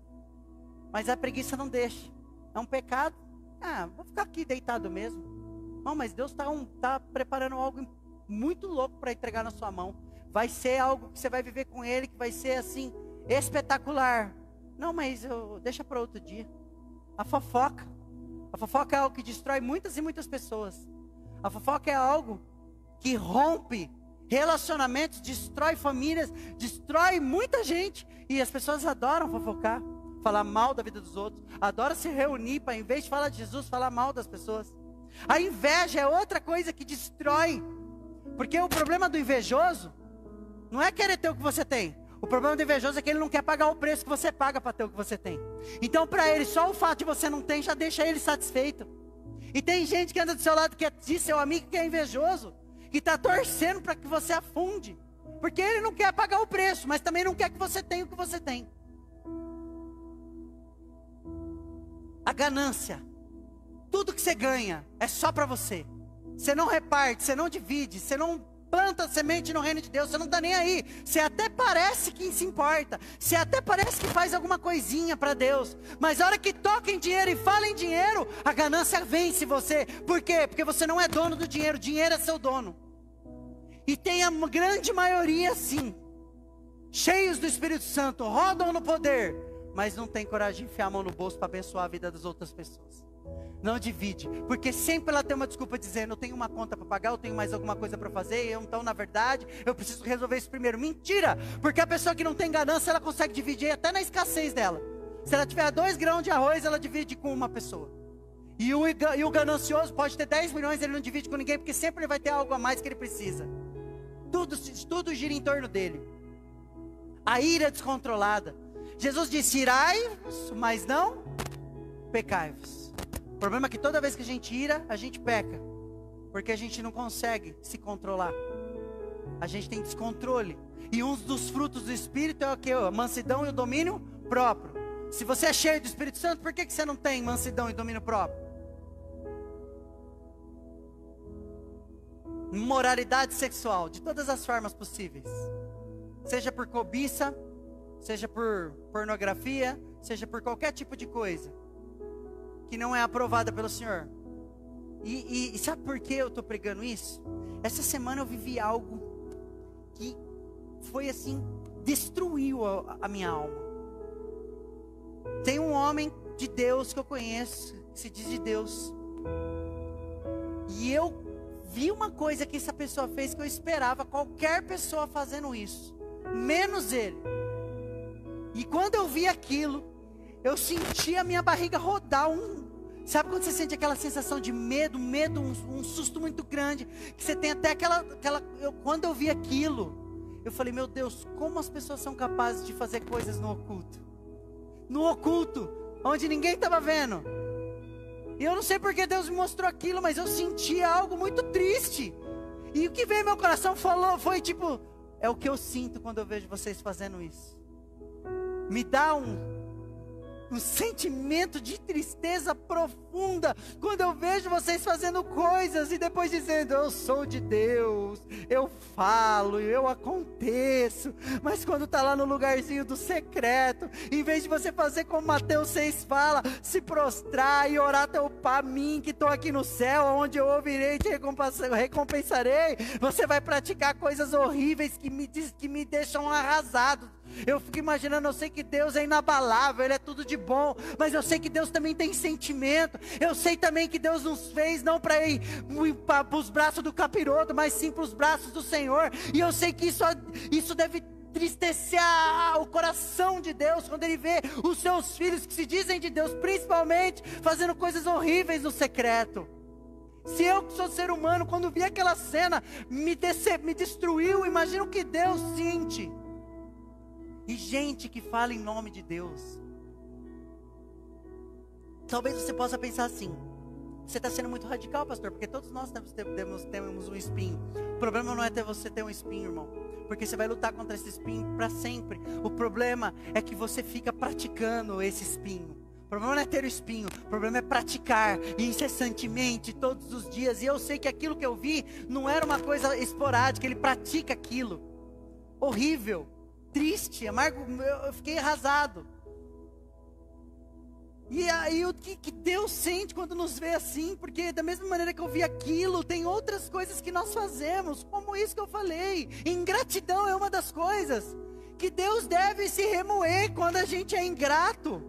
Mas a preguiça não deixa. É um pecado. Vou ficar aqui deitado mesmo. Não, mas Deus está preparando algo muito louco para entregar na sua mão. Vai ser algo que você vai viver com Ele, que vai ser assim, espetacular. Não, mas deixa para outro dia. A fofoca é algo que destrói muitas e muitas pessoas. A fofoca é algo que rompe relacionamentos, destrói famílias, destrói muita gente. E as pessoas adoram fofocar, falar mal da vida dos outros, adoram se reunir para, em vez de falar de Jesus, falar mal das pessoas. A inveja é outra coisa que destrói. Porque o problema do invejoso não é querer ter o que você tem. O problema do invejoso é que ele não quer pagar o preço que você paga para ter o que você tem. Então para ele, só o fato de você não ter já deixa ele satisfeito. E tem gente que anda do seu lado, que é seu amigo, que é invejoso, que está torcendo para que você afunde. Porque ele não quer pagar o preço, mas também não quer que você tenha o que você tem. A ganância. Tudo que você ganha é só para você. Você não reparte, você não divide, você não planta semente no reino de Deus, você não está nem aí. Você até parece que se importa, você até parece que faz alguma coisinha para Deus, mas a hora que toca em dinheiro e fala em dinheiro, a ganância vence você. Por quê? Porque você não é dono do dinheiro, o dinheiro é seu dono. E tem a grande maioria sim, cheios do Espírito Santo, rodam no poder, mas não tem coragem de enfiar a mão no bolso para abençoar a vida das outras pessoas. Não divide, porque sempre ela tem uma desculpa dizendo: eu tenho uma conta para pagar, eu tenho mais alguma coisa para fazer, então na verdade eu preciso resolver isso primeiro. Mentira, porque a pessoa que não tem ganância, ela consegue dividir até na escassez dela. Se ela tiver 2 grãos de arroz, ela divide com uma pessoa. E o ganancioso pode ter 10 milhões, ele não divide com ninguém, porque sempre ele vai ter algo a mais que ele precisa. Tudo gira em torno dele. A ira descontrolada. Jesus disse: irai-vos, mas não pecai-vos. O problema é que toda vez que a gente ira, a gente peca, porque a gente não consegue se controlar. A gente tem descontrole. E um dos frutos do Espírito é o que? A mansidão e o domínio próprio. Se você é cheio do Espírito Santo, por que você não tem mansidão e domínio próprio? Moralidade sexual, de todas as formas possíveis. Seja por cobiça, seja por pornografia, seja por qualquer tipo de coisa que não é aprovada pelo Senhor. E sabe por que eu estou pregando isso? Essa semana eu vivi algo que foi assim, destruiu a minha alma. Tem um homem de Deus que eu conheço, que se diz de Deus, e eu vi uma coisa que essa pessoa fez que eu esperava qualquer pessoa fazendo isso, menos ele. E quando eu vi aquilo, eu senti a minha barriga rodar. Sabe quando você sente aquela sensação de medo, um susto muito grande, que você tem até quando eu vi aquilo, eu falei, meu Deus, como as pessoas são capazes de fazer coisas no oculto? No oculto, onde ninguém estava vendo. E eu não sei porque Deus me mostrou aquilo, mas eu senti algo muito triste. E o que veio no meu coração foi tipo, é o que eu sinto quando eu vejo vocês fazendo isso. Me dá um sentimento de tristeza profunda quando eu vejo vocês fazendo coisas e depois dizendo, eu sou de Deus, eu falo, eu aconteço, mas quando está lá no lugarzinho do secreto, em vez de você fazer como Mateus 6 fala, se prostrar e orar até o Pai, mim que estou aqui no céu, onde eu ouvirei e te recompensarei, você vai praticar coisas horríveis que me deixam arrasado. Eu fico imaginando, eu sei que Deus é inabalável, Ele é tudo de bom, mas eu sei que Deus também tem sentimento, eu sei também que Deus nos fez não para ir para os braços do capiroto, mas sim para os braços do Senhor, e eu sei que isso deve tristecer o coração de Deus, quando Ele vê os seus filhos que se dizem de Deus, principalmente fazendo coisas horríveis no secreto. Se eu que sou ser humano, quando vi aquela cena, me destruiu, imagina o que Deus sente. E gente que fala em nome de Deus. Talvez você possa pensar assim, você está sendo muito radical, pastor, porque todos nós temos um espinho. O problema não é você ter um espinho, irmão, porque você vai lutar contra esse espinho para sempre. O problema é que você fica praticando esse espinho. O problema não é ter o espinho, o problema é praticar incessantemente, todos os dias. E eu sei que aquilo que eu vi não era uma coisa esporádica, ele pratica aquilo. Horrível. Triste, amargo, eu fiquei arrasado. E aí o que Deus sente quando nos vê assim? Porque da mesma maneira que eu vi aquilo, tem outras coisas que nós fazemos, como isso que eu falei. Ingratidão é uma das coisas que Deus deve se remoer quando a gente é ingrato.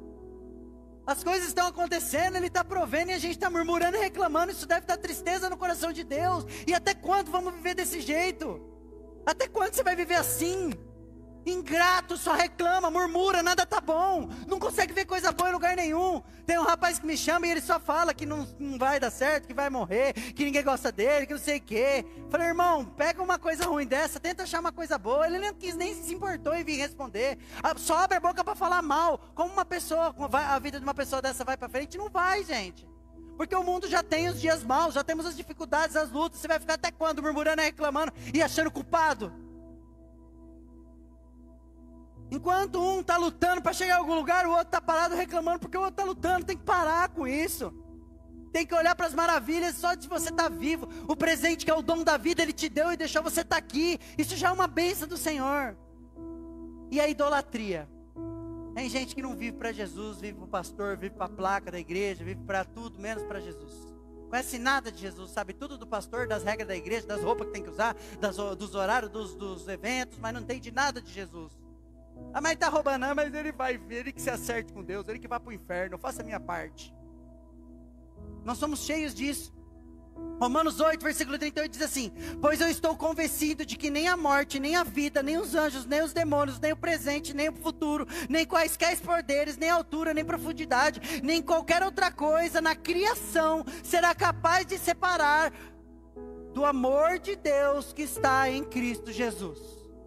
As coisas estão acontecendo, Ele está provendo e a gente está murmurando e reclamando. Isso deve dar tristeza no coração de Deus. E até quando vamos viver desse jeito? Até quando você vai viver assim? Ingrato, só reclama, murmura, nada tá bom, não consegue ver coisa boa em lugar nenhum. Tem um rapaz que me chama e ele só fala que não vai dar certo, que vai morrer, que ninguém gosta dele, que não sei o quê. Falei, irmão, pega uma coisa ruim dessa, tenta achar uma coisa boa. Ele não quis, nem se importou em vir responder. Só abre a boca para falar mal. Como uma pessoa, a vida de uma pessoa dessa vai para frente? Não vai, gente. Porque o mundo já tem os dias maus, já temos as dificuldades, as lutas. Você vai ficar até quando murmurando e reclamando e achando culpado? Enquanto um está lutando para chegar a algum lugar, o outro está parado reclamando porque o outro está lutando. Tem que parar com isso. Tem que olhar para as maravilhas só de você estar vivo. O presente que é o dom da vida, Ele te deu e deixou você estar aqui. Isso já é uma bênção do Senhor. E a idolatria. Tem gente que não vive para Jesus, vive para o pastor, vive para a placa da igreja, vive para tudo, menos para Jesus. Conhece nada de Jesus, sabe tudo do pastor, das regras da igreja, das roupas que tem que usar, dos horários, dos eventos, mas não entende nada de Jesus. Ah, mas está roubando, não, mas ele vai ver, ele que se acerte com Deus, ele que vai para o inferno, eu faço a minha parte. Nós somos cheios disso. Romanos 8, versículo 38 diz assim: pois eu estou convencido de que nem a morte, nem a vida, nem os anjos, nem os demônios, nem o presente, nem o futuro, nem quaisquer poderes, nem altura, nem profundidade, nem qualquer outra coisa na criação será capaz de separar do amor de Deus que está em Cristo Jesus.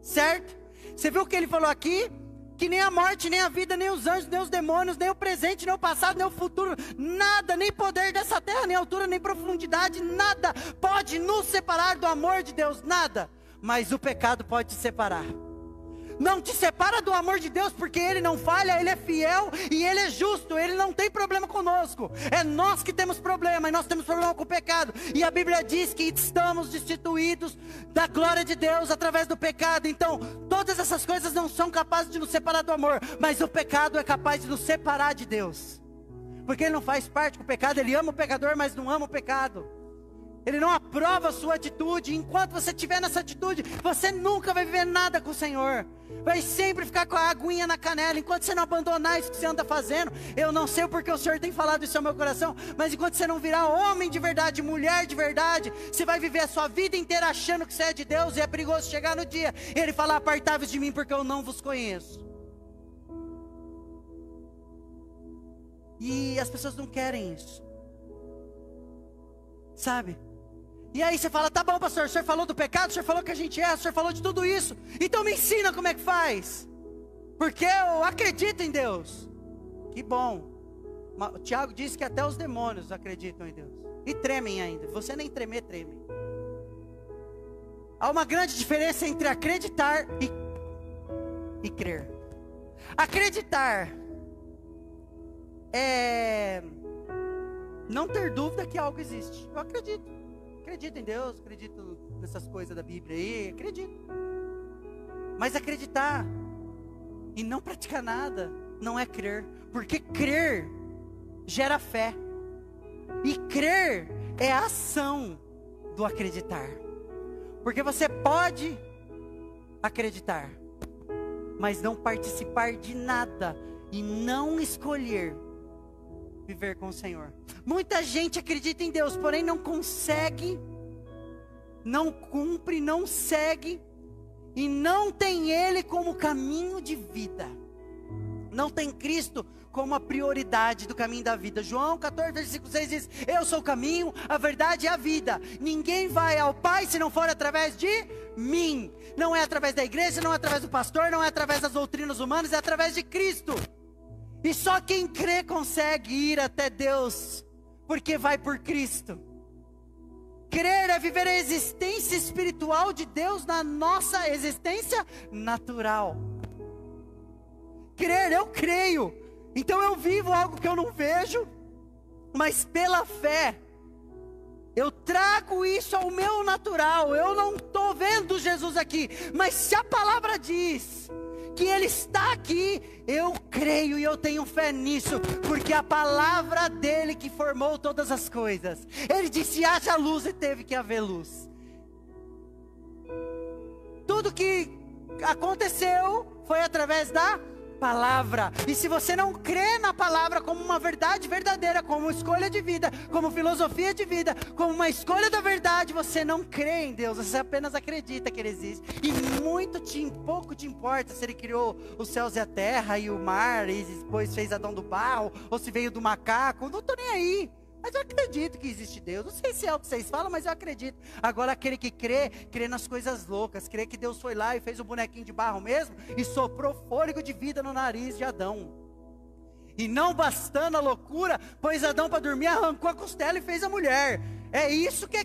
Certo? Você viu o que ele falou aqui? Que nem a morte, nem a vida, nem os anjos, nem os demônios, nem o presente, nem o passado, nem o futuro, nada, nem poder dessa terra, nem altura, nem profundidade, nada pode nos separar do amor de Deus, nada. Mas o pecado pode te separar. Não te separa do amor de Deus, porque Ele não falha, Ele é fiel e Ele é justo, Ele não tem problema conosco. É nós que temos problema, e nós temos problema com o pecado. E a Bíblia diz que estamos destituídos da glória de Deus através do pecado. Então, todas essas coisas não são capazes de nos separar do amor, mas o pecado é capaz de nos separar de Deus. Porque Ele não faz parte com o pecado, Ele ama o pecador, mas não ama o pecado. Ele não aprova a sua atitude. Enquanto você estiver nessa atitude, você nunca vai viver nada com o Senhor. Vai sempre ficar com a aguinha na canela. Enquanto você não abandonar isso que você anda fazendo, eu não sei porque o Senhor tem falado isso ao meu coração, mas enquanto você não virar homem de verdade, mulher de verdade, você vai viver a sua vida inteira achando que você é de Deus, e é perigoso chegar no dia e Ele falar: apartai-vos de mim, porque eu não vos conheço. E as pessoas não querem isso, sabe? E aí você fala: tá bom, pastor, o senhor falou do pecado, o senhor falou que a gente o senhor falou de tudo isso, então me ensina como é que faz, porque eu acredito em Deus. Que bom. O Tiago disse que até os demônios acreditam em Deus, e tremem ainda. Você nem tremer, treme. Há uma grande diferença entre acreditar e crer. Acreditar é não ter dúvida que algo existe. Eu acredito. Acredito em Deus, acredito nessas coisas da Bíblia aí, acredito. Mas acreditar e não praticar nada não é crer. Porque crer gera fé. E crer é a ação do acreditar. Porque você pode acreditar, mas não participar de nada e não escolher viver com o Senhor. Muita gente acredita em Deus, porém não consegue, não cumpre, não segue e não tem Ele como caminho de vida. Não tem Cristo como a prioridade do caminho da vida. João 14, versículo 6 diz: eu sou o caminho, a verdade e a vida. Ninguém vai ao Pai se não for através de mim. Não é através da igreja, não é através do pastor, não é através das doutrinas humanas, é através de Cristo. E só quem crê consegue ir até Deus, porque vai por Cristo. Crer é viver a existência espiritual de Deus na nossa existência natural. Crer, eu creio, então eu vivo algo que eu não vejo, mas pela fé, eu trago isso ao meu natural. Eu não estou vendo Jesus aqui, mas se a palavra diz que Ele está aqui, eu creio e eu tenho fé nisso, porque a palavra dele que formou todas as coisas. Ele disse: haja luz, e teve que haver luz. Tudo que aconteceu foi através da palavra. E se você não crê na palavra como uma verdade verdadeira, como escolha de vida, como filosofia de vida, como uma escolha da verdade, você não crê em Deus, você apenas acredita que Ele existe. E pouco te importa se Ele criou os céus e a terra e o mar, e depois fez Adão do barro, ou se veio do macaco. Não estou nem aí. Mas eu acredito que existe Deus. Não sei se é o que vocês falam, mas eu acredito. Agora aquele que crê nas coisas loucas, crê que Deus foi lá e fez um bonequinho de barro mesmo e soprou fôlego de vida no nariz de Adão. E não bastando a loucura, pôs Adão para dormir, arrancou a costela e fez a mulher. É isso que é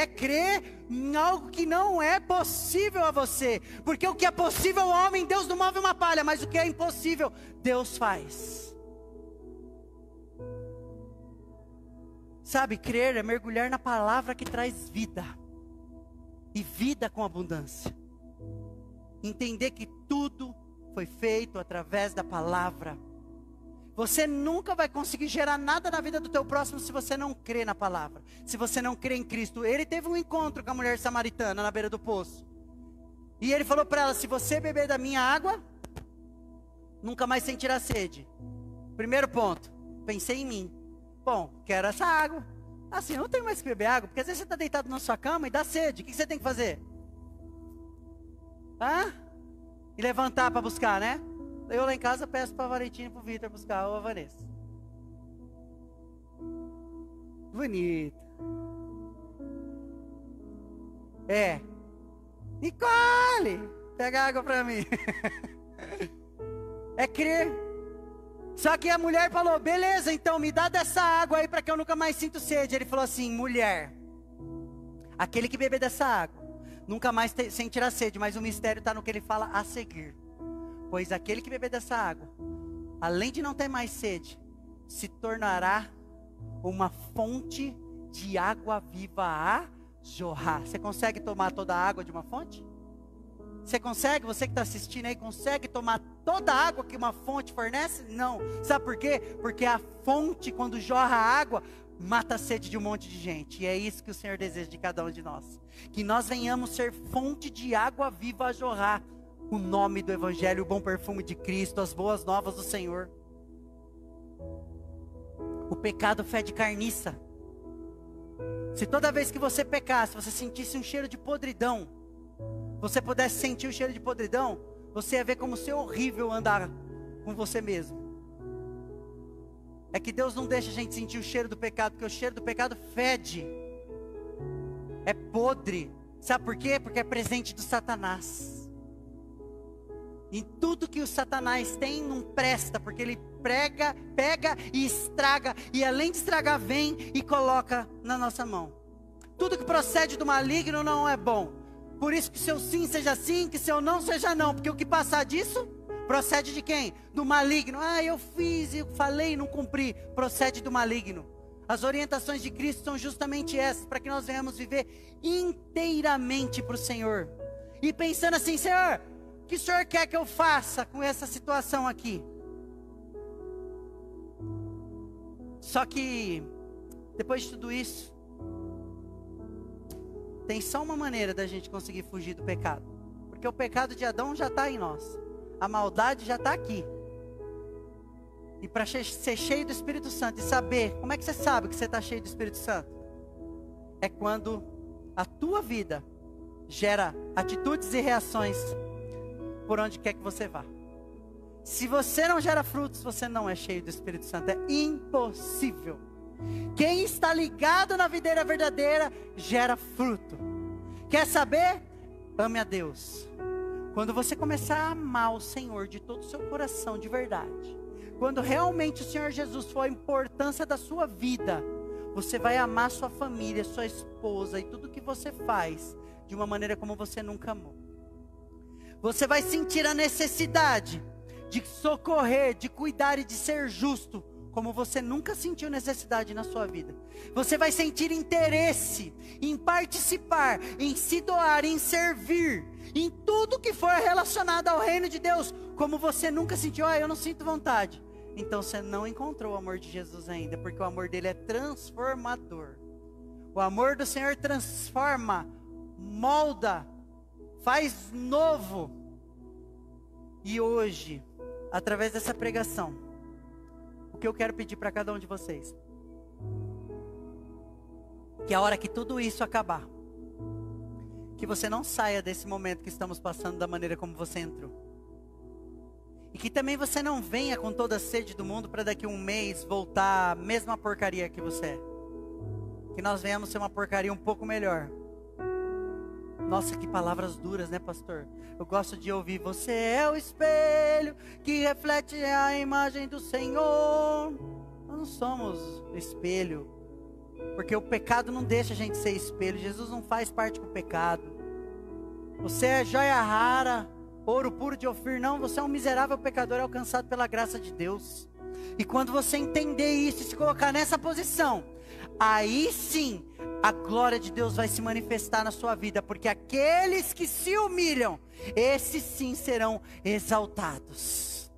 crer em algo que não é possível a você. Porque o que é possível ao homem, Deus não move uma palha, mas o que é impossível, Deus faz. Sabe, crer é mergulhar na palavra que traz vida. E vida com abundância. Entender que tudo foi feito através da palavra. Você nunca vai conseguir gerar nada na vida do teu próximo se você não crê na palavra. Se você não crê em Cristo. Ele teve um encontro com a mulher samaritana na beira do poço. E ele falou para ela: se você beber da minha água, nunca mais sentirá sede. Primeiro ponto, pensei em mim. Bom, quero essa água. Assim, eu não tenho mais que beber água, porque às vezes você está deitado na sua cama e dá sede. O que você tem que fazer? E levantar para buscar, né? Eu lá em casa peço para a Valentina e para o Vitor buscar, ou a Vanessa. Bonito. Nicole, pega água para mim. É crer. Só que a mulher falou: beleza, então me dá dessa água aí para que eu nunca mais sinto sede. Ele falou assim: mulher, aquele que beber dessa água nunca mais sentirá sede, mas o mistério está no que ele fala a seguir. Pois aquele que beber dessa água, além de não ter mais sede, se tornará uma fonte de água viva a jorrar. Você consegue tomar toda a água de uma fonte? Você consegue? Você que está assistindo aí, consegue tomar toda a água que uma fonte fornece? Não. Sabe por quê? Porque a fonte, quando jorra a água, mata a sede de um monte de gente. E é isso que o Senhor deseja de cada um de nós. Que nós venhamos ser fonte de água viva a jorrar. O nome do Evangelho, o bom perfume de Cristo, as boas novas do Senhor. O pecado fede carniça. Se toda vez que você pecasse, você sentisse um cheiro de podridão, você pudesse sentir o cheiro de podridão, você ia ver como ser horrível andar com você mesmo. É que Deus não deixa a gente sentir o cheiro do pecado, porque o cheiro do pecado fede. É podre. Sabe por quê? Porque é presente do Satanás. E tudo que o Satanás tem não presta, porque ele pega e estraga, e além de estragar, vem e coloca na nossa mão. Tudo que procede do maligno não é bom. Por isso que seu sim seja sim, que seu não seja não, porque o que passar disso, procede de quem? Do maligno. Eu fiz, eu falei e não cumpri, procede do maligno. As orientações de Cristo são justamente essas, para que nós venhamos viver inteiramente para o Senhor. E pensando assim, Senhor, o que o Senhor quer que eu faça com essa situação aqui? Só que, depois de tudo isso, tem só uma maneira da gente conseguir fugir do pecado. Porque o pecado de Adão já está em nós. A maldade já está aqui. E para ser cheio do Espírito Santo e saber, como é que você sabe que você está cheio do Espírito Santo? É quando a tua vida gera atitudes e reações por onde quer que você vá. Se você não gera frutos, você não é cheio do Espírito Santo. É impossível. Quem está ligado na videira verdadeira gera fruto. Quer saber? Ame a Deus. Quando você começar a amar o Senhor de todo o seu coração, de verdade, quando realmente o Senhor Jesus for a importância da sua vida, você vai amar sua família, sua esposa e tudo que você faz de uma maneira como você nunca amou. Você vai sentir a necessidade de socorrer, de cuidar e de ser justo, como você nunca sentiu necessidade na sua vida. Você vai sentir interesse em participar, em se doar, em servir, em tudo que for relacionado ao reino de Deus, como você nunca sentiu. Eu não sinto vontade. Então você não encontrou o amor de Jesus ainda, porque o amor dele é transformador. O amor do Senhor transforma, molda, faz novo. E hoje, através dessa pregação, o que eu quero pedir para cada um de vocês, que a hora que tudo isso acabar, que você não saia desse momento que estamos passando da maneira como você entrou. E que também você não venha com toda a sede do mundo para daqui a um mês voltar a mesma porcaria que você é. Que nós venhamos ser uma porcaria um pouco melhor. Nossa, que palavras duras, né, pastor? Eu gosto de ouvir: você é o espelho que reflete a imagem do Senhor. Nós não somos espelho, porque o pecado não deixa a gente ser espelho. Jesus não faz parte com o pecado. Você é joia rara, ouro puro de Ofir. Não, você é um miserável pecador alcançado pela graça de Deus. E quando você entender isso e se colocar nessa posição, aí sim a glória de Deus vai se manifestar na sua vida, porque aqueles que se humilham, esses sim serão exaltados.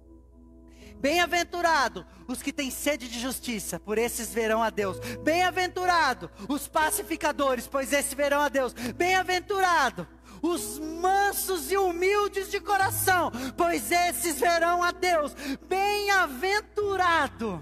Bem-aventurado os que têm sede de justiça, por esses verão a Deus. Bem-aventurado os pacificadores, pois esses verão a Deus. Bem-aventurado os mansos e humildes de coração, pois esses verão a Deus. Bem-aventurado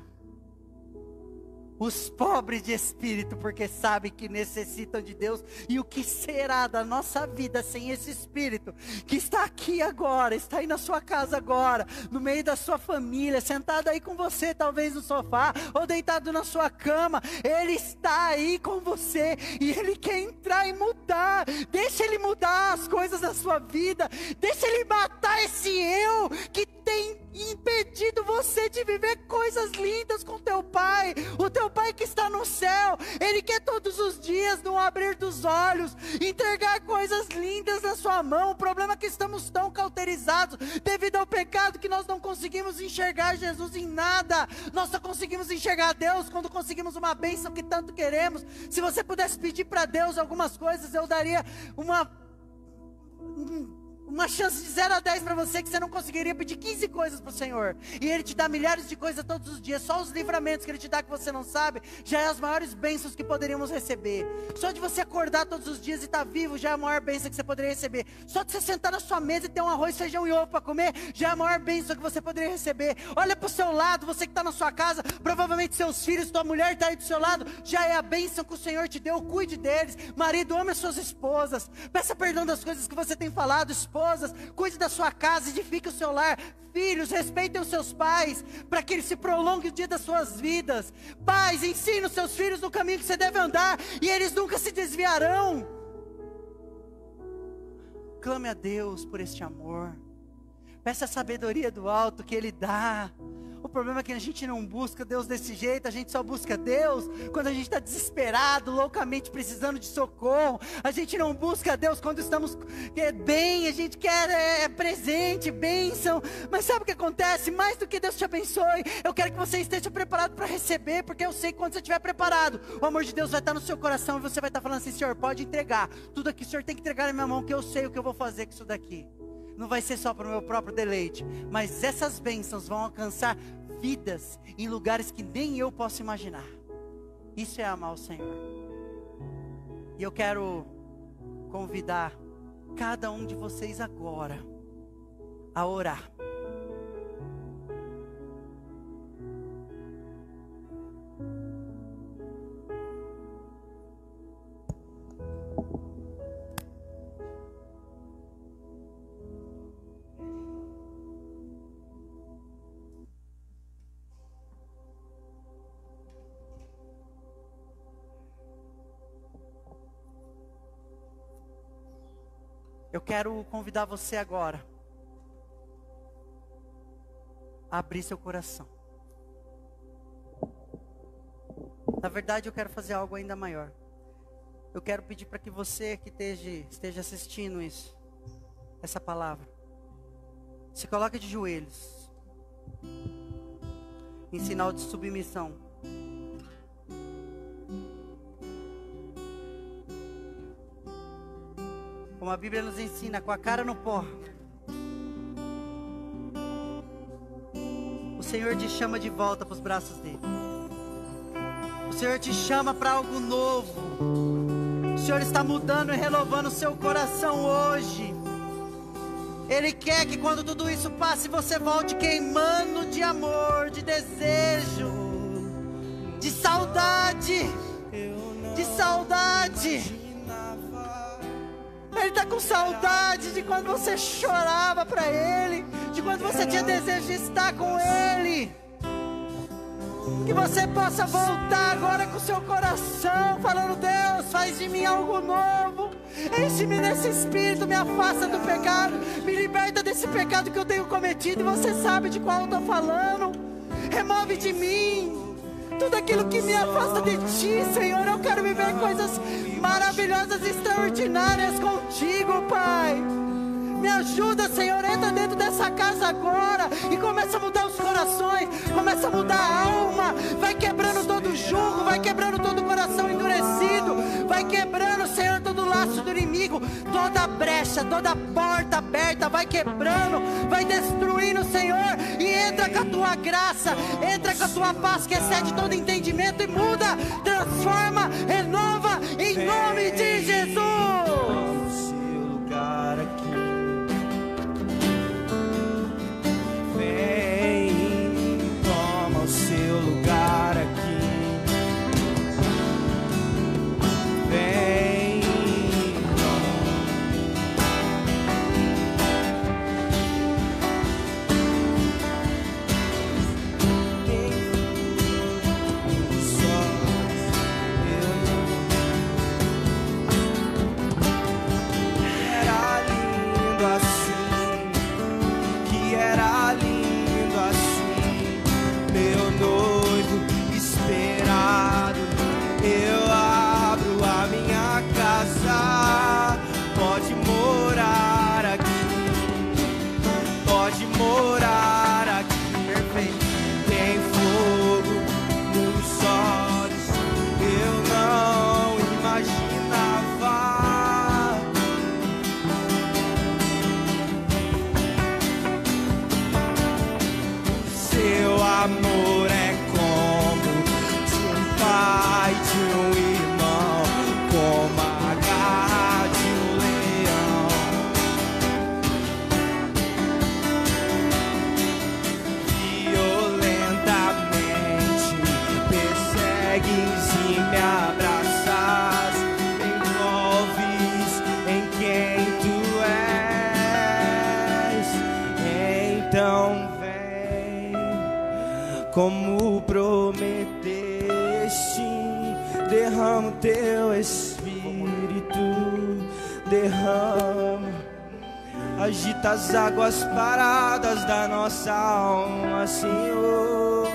os pobres de espírito, porque sabem que necessitam de Deus. E o que será da nossa vida sem esse espírito que está aqui agora, está aí na sua casa agora, no meio da sua família, sentado aí com você, talvez no sofá, ou deitado na sua cama. Ele está aí com você, e Ele quer entrar e mudar. Deixa Ele mudar as coisas da sua vida, deixa Ele matar esse eu que tem impedido você de viver coisas lindas com teu Pai. O teu Pai que está no céu, Ele quer todos os dias, no abrir dos olhos, entregar coisas lindas na sua mão. O problema é que estamos tão cauterizados devido ao pecado que nós não conseguimos enxergar Jesus em nada. Nós só conseguimos enxergar Deus quando conseguimos uma bênção que tanto queremos. Se você pudesse pedir para Deus algumas coisas, eu daria uma chance de 0 a 10 para você, que você não conseguiria pedir 15 coisas para o Senhor, e Ele te dá milhares de coisas todos os dias. Só os livramentos que Ele te dá que você não sabe, já é as maiores bênçãos que poderíamos receber. Só de você acordar todos os dias e estar vivo, já é a maior bênção que você poderia receber. Só de você sentar na sua mesa e ter um arroz, feijão e ovo para comer, já é a maior bênção que você poderia receber. Olha para o seu lado, você que está na sua casa, provavelmente seus filhos, tua mulher está aí do seu lado, já é a bênção que o Senhor te deu. Cuide deles. Marido, ame as suas esposas, peça perdão das coisas que você tem falado. Esposas, cuide da sua casa, edifique o seu lar. Filhos, respeitem os seus pais, para que eles se prolonguem o dia das suas vidas. Pais, ensine os seus filhos no caminho que você deve andar, e eles nunca se desviarão. Clame a Deus por este amor. Peça a sabedoria do alto que Ele dá. O problema é que a gente não busca Deus desse jeito. A gente só busca Deus quando a gente está desesperado, loucamente precisando de socorro. A gente não busca Deus quando estamos bem. A gente quer presente, bênção. Mas sabe o que acontece? Mais do que Deus te abençoe, eu quero que você esteja preparado para receber. Porque eu sei que quando você estiver preparado, o amor de Deus vai estar no seu coração, e você vai estar falando assim: Senhor, pode entregar tudo aqui, o Senhor tem que entregar na minha mão, que eu sei o que eu vou fazer com isso daqui. Não vai ser só para o meu próprio deleite, mas essas bênçãos vão alcançar vidas em lugares que nem eu posso imaginar. Isso é amar o Senhor. E eu quero convidar cada um de vocês agora a orar. Eu quero convidar você agora a abrir seu coração. Na verdade, eu quero fazer algo ainda maior. Eu quero pedir para que você que esteja assistindo essa palavra, se coloque de joelhos, em sinal de submissão. Como a Bíblia nos ensina, com a cara no pó. O Senhor te chama de volta para os braços dele. O Senhor te chama para algo novo. O Senhor está mudando e renovando o seu coração hoje. Ele quer que quando tudo isso passe, você volte queimando de amor, de desejo, de saudade, de saudade. Ele está com saudade de quando você chorava para Ele, de quando você tinha desejo de estar com Ele. Que você possa voltar agora com o seu coração, falando: Deus, faz de mim algo novo. Enche-me nesse espírito, me afasta do pecado, me liberta desse pecado que eu tenho cometido, e você sabe de qual eu estou falando. Remove de mim tudo aquilo que me afasta de Ti, Senhor. Eu quero viver coisas maravilhosas e extraordinárias contigo, Pai. Me ajuda, Senhor. Entra dentro dessa casa agora e começa a mudar os corações, começa a mudar a alma. Vai quebrando todo jugo, vai quebrando todo coração endurecido, vai quebrando, Senhor, todo laço do inimigo, toda brecha, toda porta aberta, vai quebrando, vai destruindo, Senhor. E entra com a Tua graça, entra com a Tua paz que excede todo entendimento, e muda, transforma, renova, em nome de Jesus.
e me abraças, me envolves em quem tu és. Então vem, como prometeste, derrama o teu Espírito, derrama. Agita as águas paradas da nossa alma, Senhor.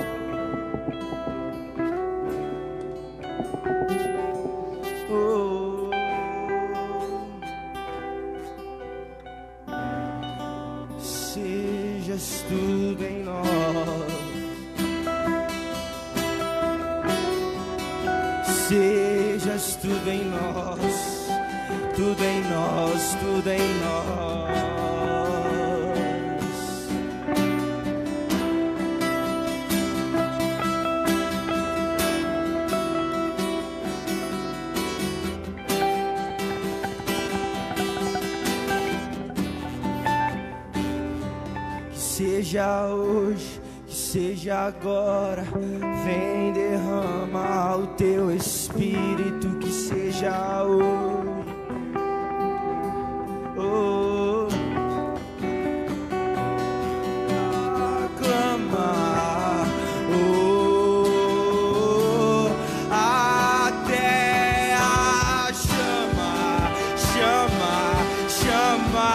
Oh. Sejas tudo em nós, sejas tudo em nós, tudo em nós, tudo em nós. Que seja hoje, que seja agora, vem derrama o teu Espírito, que seja hoje. Oh, aclama, oh, até a chama, chama, chama,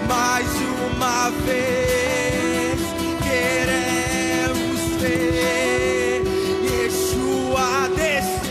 mais uma vez queremos ver Yeshua descer.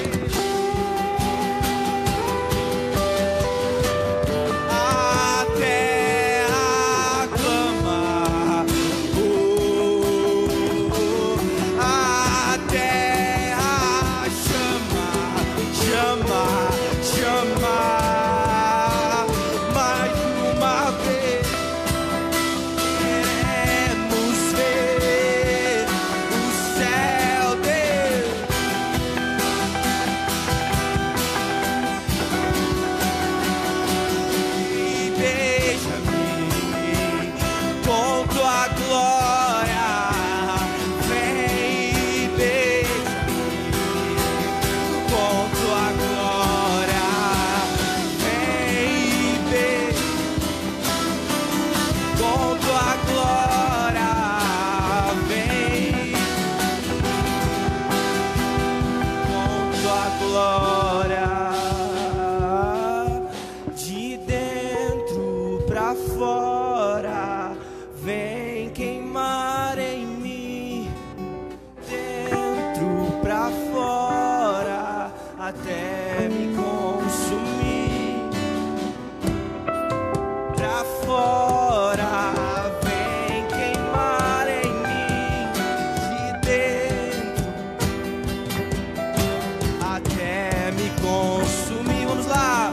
Fora, vem queimar em mim, dentro pra fora, até me consumir. Pra fora, vem queimar em mim, de dentro até me consumir. Vamos lá.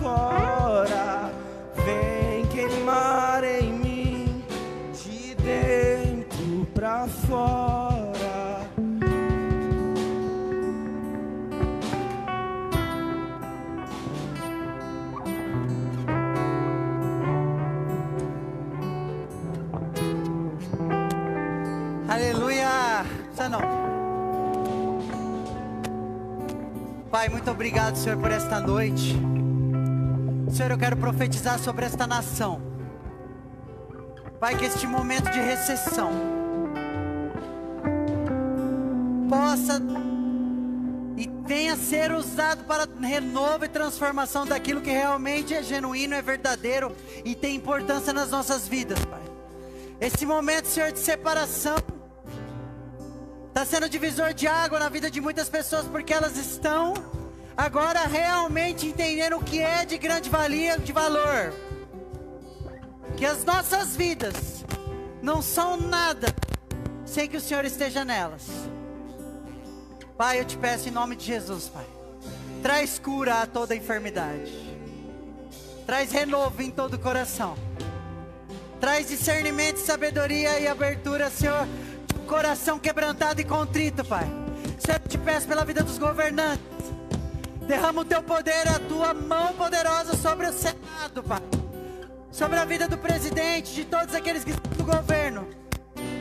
Fora, vem queimar em mim, de dentro pra fora.
Aleluia! Não. Pai, muito obrigado, Senhor, por esta noite. Senhor, eu quero profetizar sobre esta nação. Pai, que este momento de recessão possa e venha a ser usado para renovo e transformação daquilo que realmente é genuíno, é verdadeiro e tem importância nas nossas vidas, Pai. Esse momento, Senhor, de separação está sendo divisor de água na vida de muitas pessoas, porque elas estão agora realmente entendendo o que é de grande valia, de valor. Que as nossas vidas não são nada sem que o Senhor esteja nelas. Pai, eu te peço em nome de Jesus, Pai. Traz cura a toda enfermidade. Traz renovo em todo o coração. Traz discernimento, sabedoria e abertura, Senhor. Coração quebrantado e contrito, Pai. Senhor, eu te peço pela vida dos governantes. Derrama o teu poder, a tua mão poderosa sobre o Senado, Pai. Sobre a vida do presidente, de todos aqueles que estão no governo.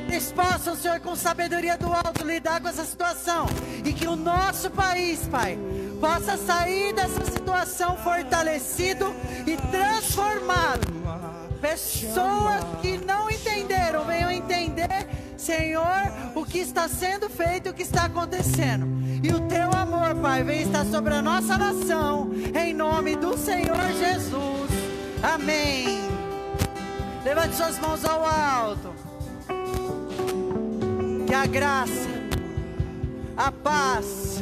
Eles possam, Senhor, com sabedoria do alto, lidar com essa situação. E que o nosso país, Pai, possa sair dessa situação fortalecido e transformado. Pessoas que não entenderam, venham entender, Senhor, o que está sendo feito e o que está acontecendo. E o teu amor, Pai, vem estar sobre a nossa nação, em nome do Senhor Jesus. Amém. Levante suas mãos ao alto. Que a graça, a paz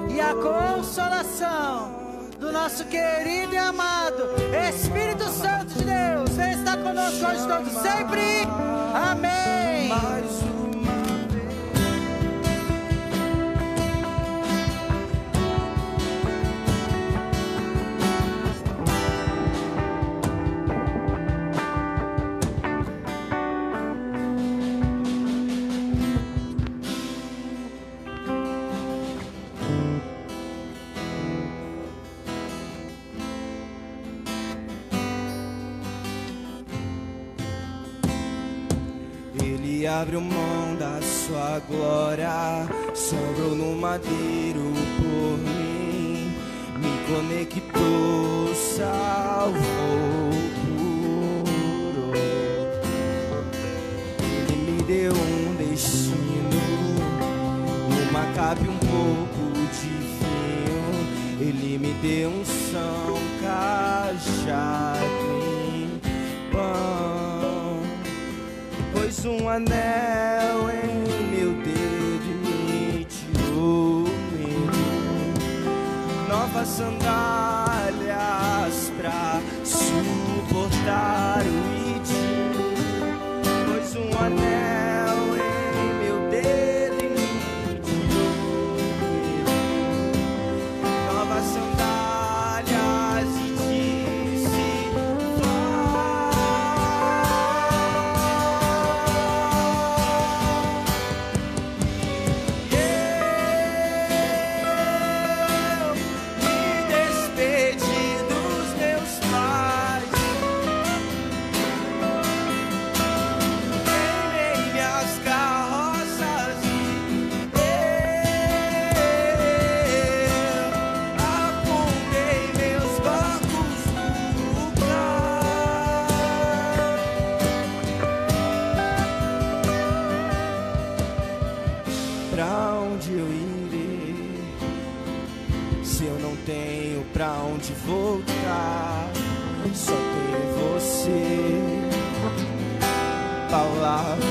e a consolação do nosso querido e amado Espírito Santo de Deus venha estar conosco hoje todos sempre. Amém.
Abriu mão da sua glória, sangrou no madeiro por mim, me conectou, salvou, curou. Ele me deu um destino, uma capa e um pouco de vinho. Ele me deu unção, cajado em pão. Pôs um anel em meu dedo e me tirou medo. Novas sandálias pra suportar o ritmo. Pôs um anel em meu dedo e me tirou medo. Novas sandálias e disse: pra onde voltar, só tenho você. Palavras,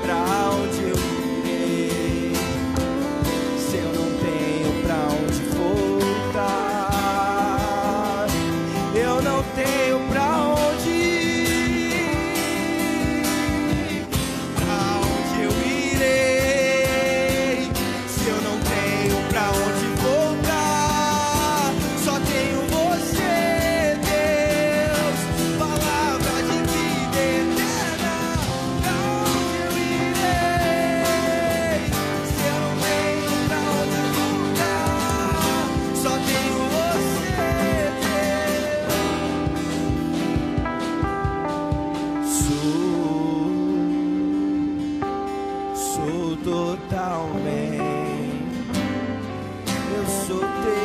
pra onde eu irei, se eu não tenho pra onde voltar, eu não tenho pra onde ir, pra onde eu irei, se eu não tenho pra onde totalmente, eu sou teu.